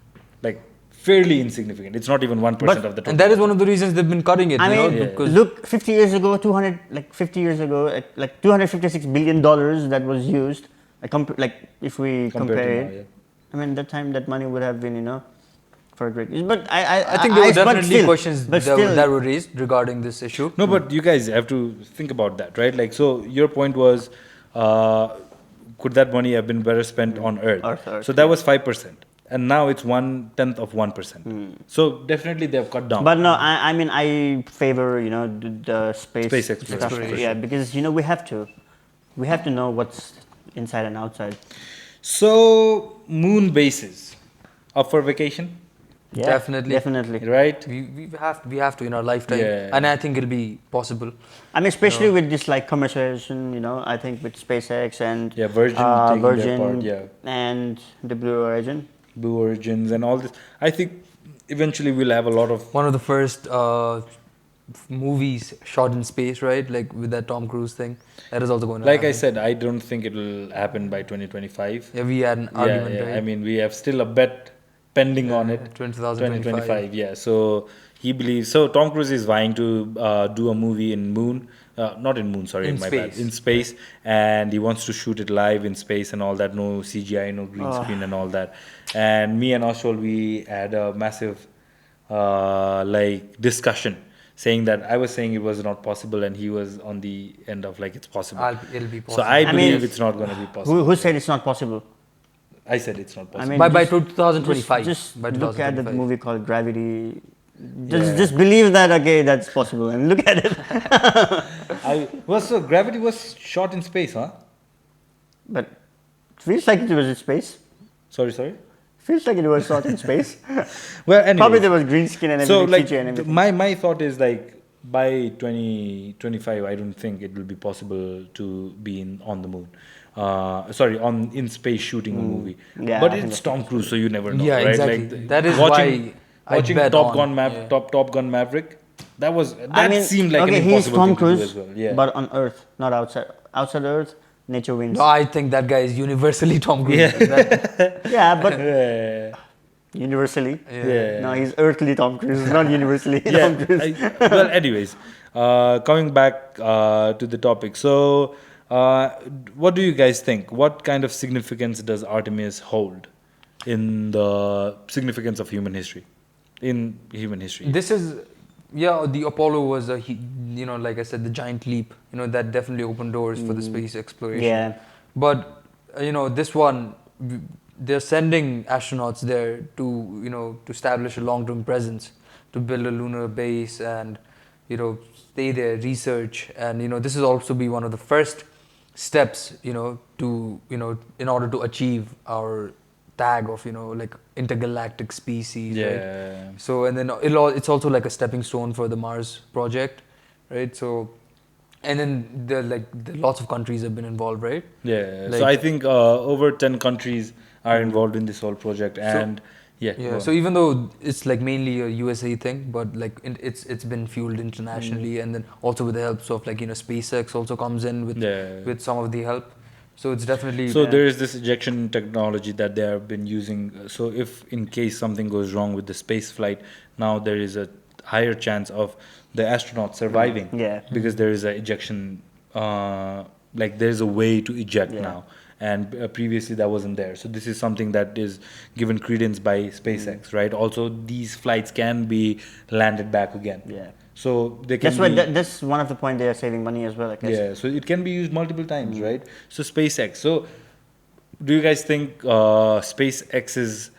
fairly insignificant. It's not even 1% of the total. And that is one of the reasons they've been cutting it. Because look, 50 years ago, $256 billion that was used. If we compare it, now, I mean, that time that money would have been for a great use. But I think there were definitely questions that were raised regarding this issue. No, but you guys have to think about that, right? So your point was, could that money have been better spent on Earth? So that was 5%. And now it's 1/10 of 1%. So definitely they have cut down. But no, I mean, I favor, the space exploration. Yeah, because, we have to know what's inside and outside. So moon bases, up for vacation? Yeah, definitely. Right? We have to in our lifetime, and I think it'll be possible. I mean, especially with this commercialization, I think with SpaceX and Virgin and the Blue Origins and all this. I think eventually we'll have a lot of one of the first movies shot in space, right? Like with that Tom Cruise thing, that is also going to Like happen. I said, I don't think it will happen by 2025. Yeah, we had an argument, Yeah. right? I mean, we have still a bet pending on it. 2025. 2025. Yeah. So he believes. So Tom Cruise is vying to do a movie in Moon. Not in Moon. Sorry, In my bad. space. In space, and he wants to shoot it live in space and all that. No CGI, no green screen, and all that. And me and Ashwal, we had a massive like discussion, saying that I was saying it was not possible, and he was on the end of like it's possible. It'll be So possible. I believe mean, it's not going to be possible. Who said it's not possible? I said it's not possible. I mean, by just- 2025. Just by look at the 2025. movie called Gravity. Yeah. Just believe that, okay, that's possible, and look at it. So Gravity was shot in space, huh? But it feels like it was in space. Sorry. Feels like it was shot in space. Well, anyway. Probably there was green skin and everything, So like CGI and everything. my thought is like by 2025, I don't think it will be possible to be on the moon. In space shooting a movie. Yeah, but I think it's that's Tom Cruise, so you never know, Yeah, right? exactly. Like That is watching, why I watching bet Top on- Gun yeah. Top Gun Maverick. That I mean, seemed like okay, an he's impossible Tom thing Cruise, to do as well. Yeah. but on Earth, not outside. Outside Earth, nature wins. No, I think that guy is universally Tom Cruise. Yeah. Yeah, but yeah. universally. Yeah. No, he's earthly Tom Cruise, not universally Yeah. Tom Cruise. Well, anyways, coming back to the topic. So, what do you guys think? What kind of significance does Artemis hold in the significance of human history? In human history. This is, yeah, the Apollo was like I said, the giant leap. That definitely opened doors for the space exploration. Yeah. But this one, they're sending astronauts there to establish a long-term presence, to build a lunar base and stay there, research, and this is also be one of the first steps in order to achieve our tag of like intergalactic species, right? Yeah. So and then it's also like a stepping stone for the Mars project, right? So and then lots of countries have been involved, right? Yeah. Like- So I think over 10 countries are involved in this whole project, and Yeah. go So on. even though it's like mainly a USA thing, but like it's been fueled internationally, and then also with the help of SpaceX also comes in with some of the help. So it's definitely So there is this ejection technology that they have been using. So if in case something goes wrong with the space flight, now there is a higher chance of the astronaut surviving. Yeah. Because there is a ejection, like there's a way to eject Yeah. now. And previously that wasn't there. So this is something that is given credence by SpaceX, right? Also, these flights can be landed back again. Yeah. So they can That's why be, that's one of the point they are saving money as well, I guess. yeah, so it can be used multiple times, right? So SpaceX. So do you guys think SpaceX's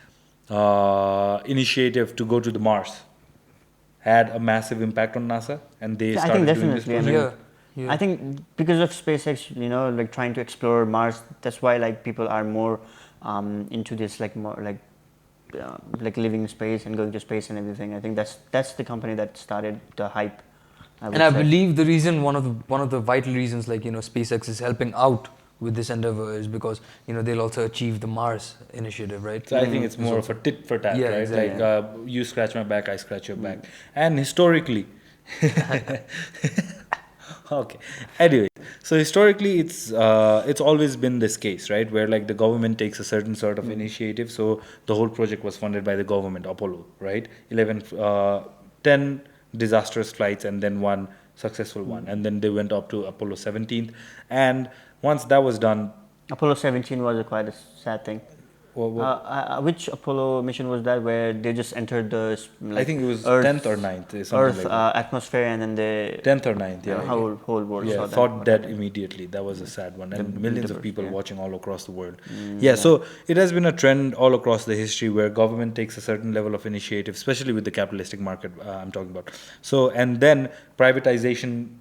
initiative to go to the Mars had a massive impact on NASA, and they Yeah, I started think doing this definitely. I project? mean, Yeah. I think because of SpaceX, like trying to explore Mars, that's why like people are more into this, like more like living in space and going to space and everything. I think that's the company that started the hype. And I believe the reason, one of the vital reasons, SpaceX is helping out with this endeavor is because they'll also achieve the Mars initiative, right? So I think it's more of a tit for tat, Yeah, right? exactly. Like you scratch my back, I scratch your back. And historically, okay. Anyway, so historically, it's always been this case, right, where like the government takes a certain sort of initiative. So the whole project was funded by the government, Apollo, right? 10 disastrous flights and then one successful one, and then they went up to Apollo 17th. And once that was done, Apollo 17 was quite a sad thing. Which Apollo mission was that where they just entered the I think it was Earth, 10th or 9th, something Earth like that. atmosphere, and then they 10th or 9th, yeah. whole world Yeah, saw thought that. dead immediately. That was a sad one, and millions of people yeah. watching all across the world. So it has been a trend all across the history where government takes a certain level of initiative, especially with the capitalistic market I'm talking about. So and then privatization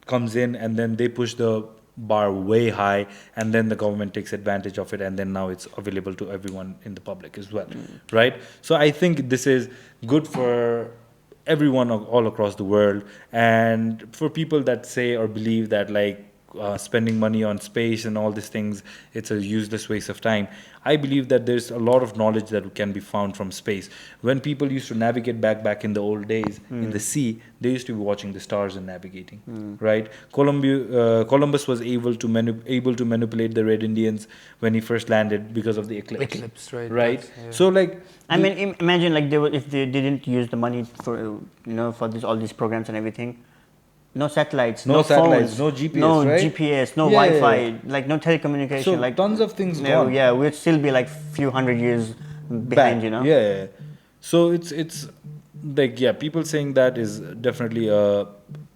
comes in, and then they push the bar way high, and then the government takes advantage of it, and then now it's available to everyone in the public as well, right? So I think this is good for everyone all across the world, and for people that say or believe that like spending money on space and all these things, it's a useless waste of time. I believe that there's a lot of knowledge that can be found from space. When people used to navigate back in the old days in the sea, they used to be watching the stars and navigating, right? Columbus was able to manipulate the Red Indians when he first landed because of the eclipse. Eclipse, right? Right. Yeah. So like, I mean, imagine like if they didn't use the money for for all these programs and everything. No satellites, no phones, no GPS, no right? GPS, no Yeah, Wi-Fi, yeah. like no telecommunication, So like tons of things yeah, gone. yeah, we'd still be like few hundred years behind, back. Yeah. So it's like, yeah, people saying that is definitely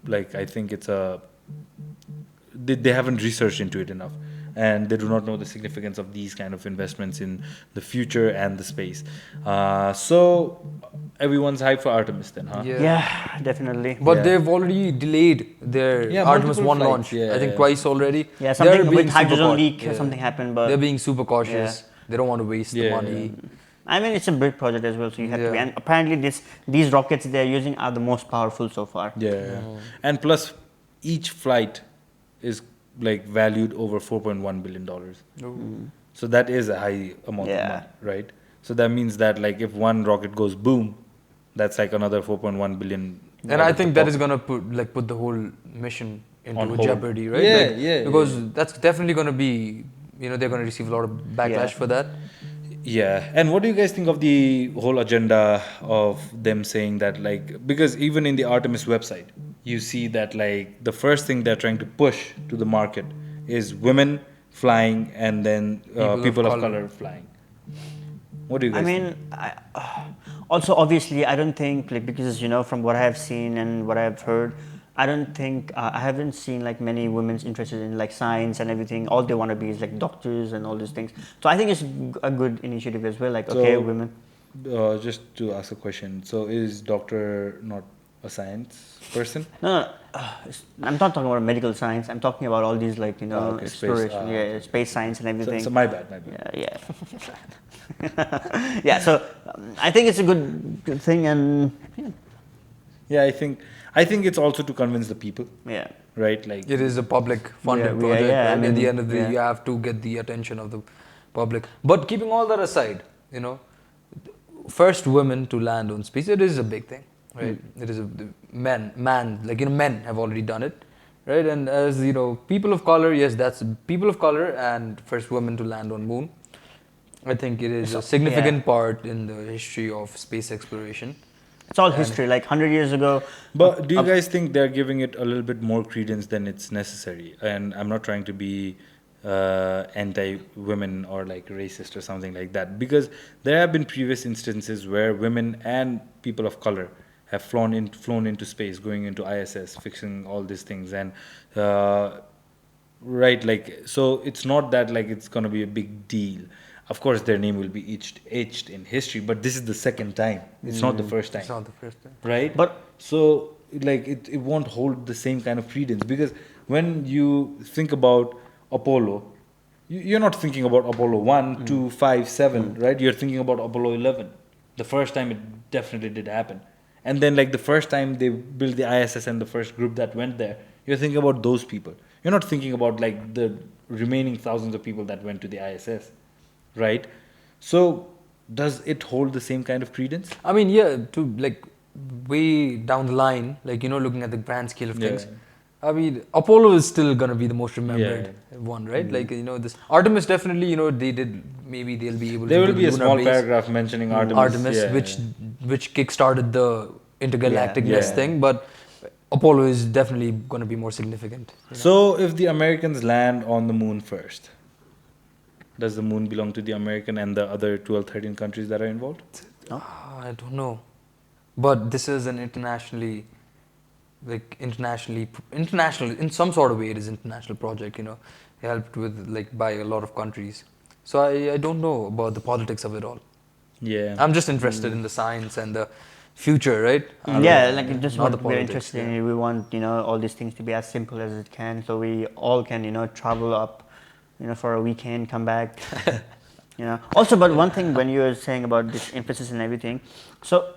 like, I think it's they haven't researched into it enough, and they do not know the significance of these kind of investments in the future and the space. So everyone's hyped for Artemis then, huh? Yeah, definitely. But Yeah. they've already delayed their Yeah, Artemis multiple 1 flights, launch. yeah, I think yeah. twice already. Yeah, They're something being with super hydrogen cau- leak or yeah. something happened, but They're being super cautious. They don't want to waste the Yeah. money. I mean, it's a big project as well, so you have to be. Yeah. And apparently, these rockets they're using are the most powerful so far. Yeah. And plus, each flight is like valued over $4.1 billion. So that is a high amount of Yeah. money, right? So that means that like if one rocket goes boom, that's like another 4.1 billion. And I think that is gonna put the whole mission On into hold. jeopardy, right? Yeah, Like, yeah, because that's definitely gonna be, they're gonna receive a lot of backlash Yeah. for that. Yeah. And what do you guys think of the whole agenda of them saying that, like, because even in the Artemis website, you see that like the first thing they're trying to push to the market is women flying, and then people of color flying. What do you guys I think? mean, also obviously, I don't think like because from what I have seen and what I have heard, I don't think I haven't seen like many women's interested in like science and everything. All they want to be is like doctors and all these things. So I think it's a good initiative as well. Like okay, So, women. Just to ask a question, so is doctor not a science person? No, I'm not talking about medical science. I'm talking about all these like Okay, space, exploration, space science and everything. So my bad. Yeah. Yeah. So I think it's a good thing, and Yeah, I think it's also to convince the people, yeah. right? Like, It is a public funded Yeah, project, yeah, I and at mean, the end of the day, yeah. you have to get the attention of the public. But keeping all that aside, first women to land on space, it is a big thing, right? It is men have already done it, right? And as people of color, yes, that's people of color and first women to land on moon. I think it is a significant part in the history of space exploration. It's all history. Like 100 years ago. but do you guys think they're giving it a little bit more credence than it's necessary? And I'm not trying to be anti-women or like racist or something like that, because there have been previous instances where women and people of color have flown into space, going into ISS, fixing all these things, and right, like, so it's not that like it's gonna be a big deal. Of course, their name will be etched in history, but this is the second time. It's not the first time. It's not the first time. Right? But so like it won't hold the same kind of credence, because when you think about Apollo, you're not thinking about Apollo 1, 2, 5, 7, right? You're thinking about Apollo 11. The first time it definitely did happen. And then like the first time they built the ISS and the first group that went there, you're thinking about those people. You're not thinking about like the remaining thousands of people that went to the ISS, right? So does it hold the same kind of credence? I mean, yeah, to like way down the line, like looking at the grand scale of things. I mean, Apollo is still gonna be the most remembered one, right? Like this Artemis definitely, maybe they'll be able. There to will do be a lunar small base. paragraph mentioning Artemis, which kickstarted the intergalacticness thing, but Apollo is definitely gonna be more significant. So if the Americans land on the moon first, does the moon belong to the American and the other 12, 13 countries that are involved? I don't know, but this is an international, in some sort of way, it is international project. Helped with by a lot of countries. So I don't know about the politics of it all. Yeah. I'm just interested in the science and the future, right? like just Not what the we're politics, interested in. We want all these things to be as simple as it can, so we all can travel up, for a weekend, come back. Also, but one thing when you were saying about this emphasis and everything, so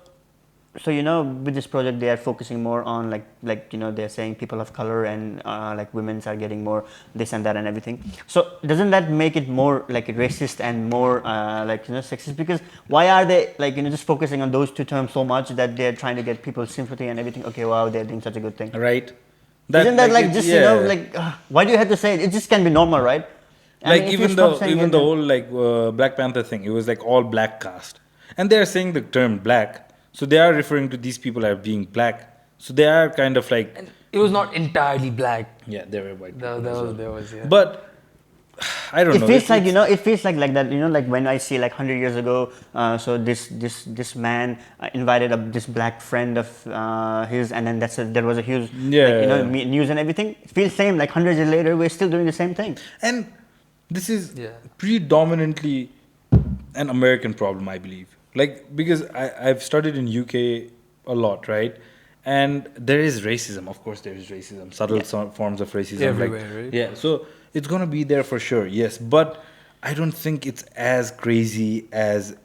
so with this project they are focusing more on like they're saying people of color and like women's are getting more this and that and everything. So doesn't that make it more like racist and more like sexist? Because why are they like just focusing on those two terms so much that they're trying to get people's sympathy and everything? Okay, wow, they're doing such a good thing. Right. Isn't that like just why do you have to say it? It just can be normal, right? Like even the whole like Black Panther thing, it was like all black cast, and they are saying the term black, so they are referring to these people as being black. So they are kind of like. And it was not entirely black. Yeah, they were white. There was. Yeah. But I don't know. It feels like it feels like that. Like when I see like 100 years ago. So this man invited up this black friend of his, and then there was a huge news and everything. It feels same. Like 100 years later, we're still doing the same thing. And this is predominantly an American problem, I believe. Like because I've studied in UK a lot, right? And there is racism. Of course, there is racism. Subtle forms of racism. Everywhere, right? Yeah. So it's gonna be there for sure. Yes, but I don't think it's as crazy as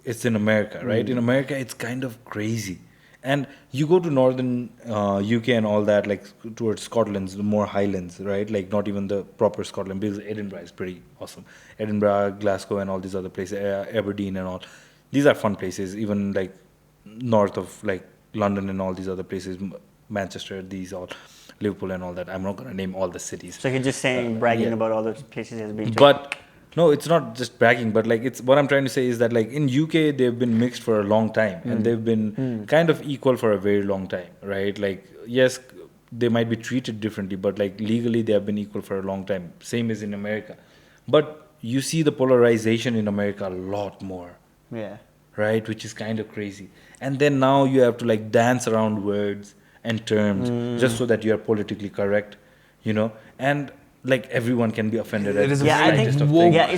it's in America, right? In America, it's kind of crazy. And you go to northern UK and all that, like towards Scotland, the more highlands, right? Like not even the proper Scotland, because Edinburgh is pretty awesome. Edinburgh, Glasgow, and all these other places, Aberdeen and all. These are fun places, even like north of like London and all these other places, Manchester, these all, Liverpool and all that. I'm not going to name all the cities. So you're just saying, bragging about all those places has been. But no, it's not just bragging, but like it's what I'm trying to say is that like in UK they've been mixed for a long time and they've been kind of equal for a very long time, right? Like yes, they might be treated differently, but like legally they have been equal for a long time. Same as in America, but you see the polarization in America a lot more. Yeah. Right, which is kind of crazy. And then now you have to like dance around words and terms just so that you are politically correct, and like everyone can be offended. It is I think it's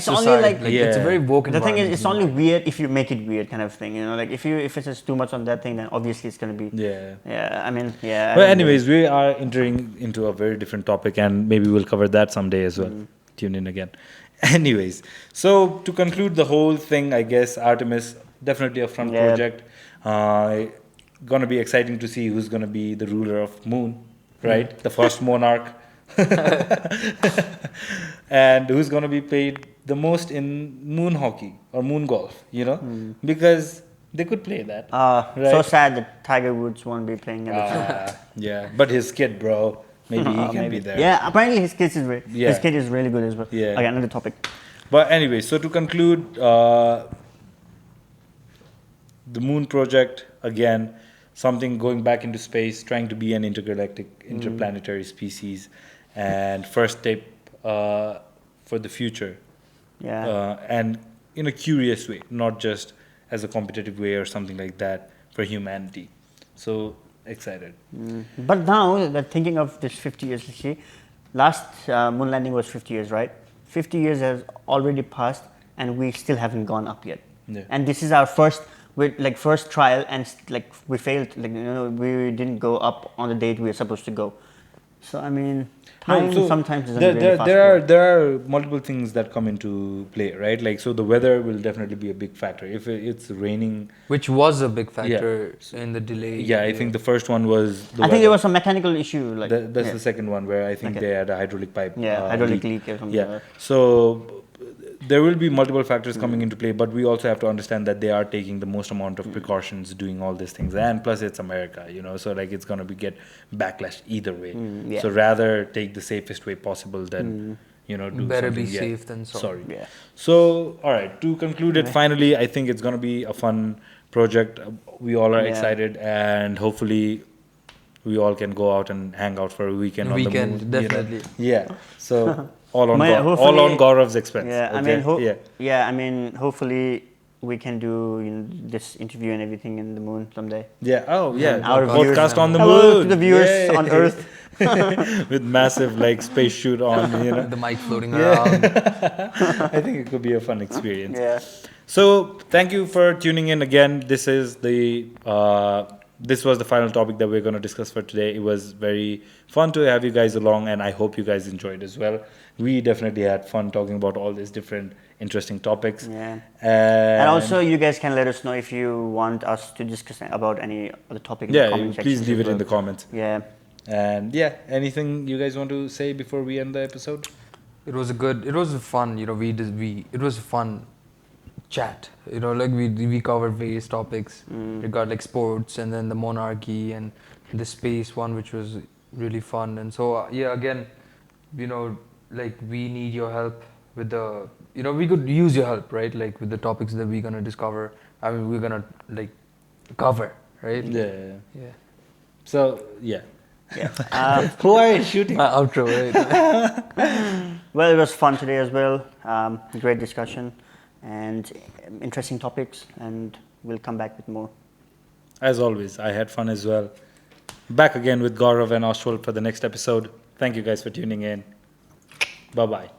society. Only like it's a very woke the thing is environment. it's only weird if you make it weird kind of thing, like if it's just too much on that thing, then obviously it's going to be But anyways, we are entering into a very different topic and maybe we'll cover that someday as well. Tune in again. Anyways, so to conclude the whole thing, I guess Artemis, definitely a fun project. Gonna be exciting to see who's gonna be the ruler of Moon, right? The first monarch. And who's gonna be paid the most in moon hockey or moon golf, because they could play that. Right? So sad that Tiger Woods won't be playing at yeah, but his kid, bro, maybe he can be there. Yeah, apparently his kid is really good as well. Yeah. Okay, another topic. But anyway, so to conclude, the Moon project, again, something going back into space, trying to be an interplanetary species, and first step for the future. Yeah. And in a curious way, not just as a competitive way or something like that for humanity. So excited. But now, thinking of this 50 years, see, last moon landing was 50 years, right? 50 years has already passed and we still haven't gone up yet. Yeah. And this is our first trial, and we failed. We didn't go up on the date we were supposed to go. So I mean, time sometimes doesn't really fast forward. There are multiple things that come into play, right? Like so, the weather will definitely be a big factor. If it's raining, which was a big factor in the delay. Yeah, I think the first one was. I think there was some mechanical issue. That's the second one where I think they had a hydraulic pipe. Yeah, hydraulic leak or something. Yeah, like that. So there will be multiple factors coming into play, but we also have to understand that they are taking the most amount of precautions doing all these things, and plus it's America, so like it's going to get backlash either way. So rather take the safest way possible than do better something. be safe than sorry. Yeah. So all right, to conclude it finally, I think it's going to be a fun project. We all are excited, and hopefully we all can go out and hang out for a weekend on the moon. Definitely. Yeah. So all on Gaurav's expense. Yeah, okay? I mean, hopefully we can do this interview and everything in the moon someday. Yeah. Oh, yeah. And our podcast on the Hello moon to the viewers on Earth. With massive space shoot on, the mic floating around. I think it could be a fun experience. Yeah. So thank you for tuning in again. This was the final topic that we're going to discuss for today. It was very fun to have you guys along, and I hope you guys enjoyed as well. we definitely had fun talking about all these different interesting topics. Yeah. And Also, you guys can let us know if you want us to discuss about any other topic in the yeah, comment section. please leave it in the comments. Yeah. And yeah, anything you guys want to say before we end the episode? It was a fun, it was a fun chat. Like we covered various topics regarding like sports and then the monarchy and the space one, which was really fun. And so again, like we need your help with the, we could use your help, right? Like with the topics that we're gonna discover. I mean, we're gonna like cover, right? Yeah. Yeah. So yeah. Yeah. Who are you shooting? My outro, right? Well, it was fun today as well. Great discussion and interesting topics, and we'll come back with more. As always, I had fun as well. Back again with Gaurav and Ashwal for the next episode. Thank you guys for tuning in. Bye bye.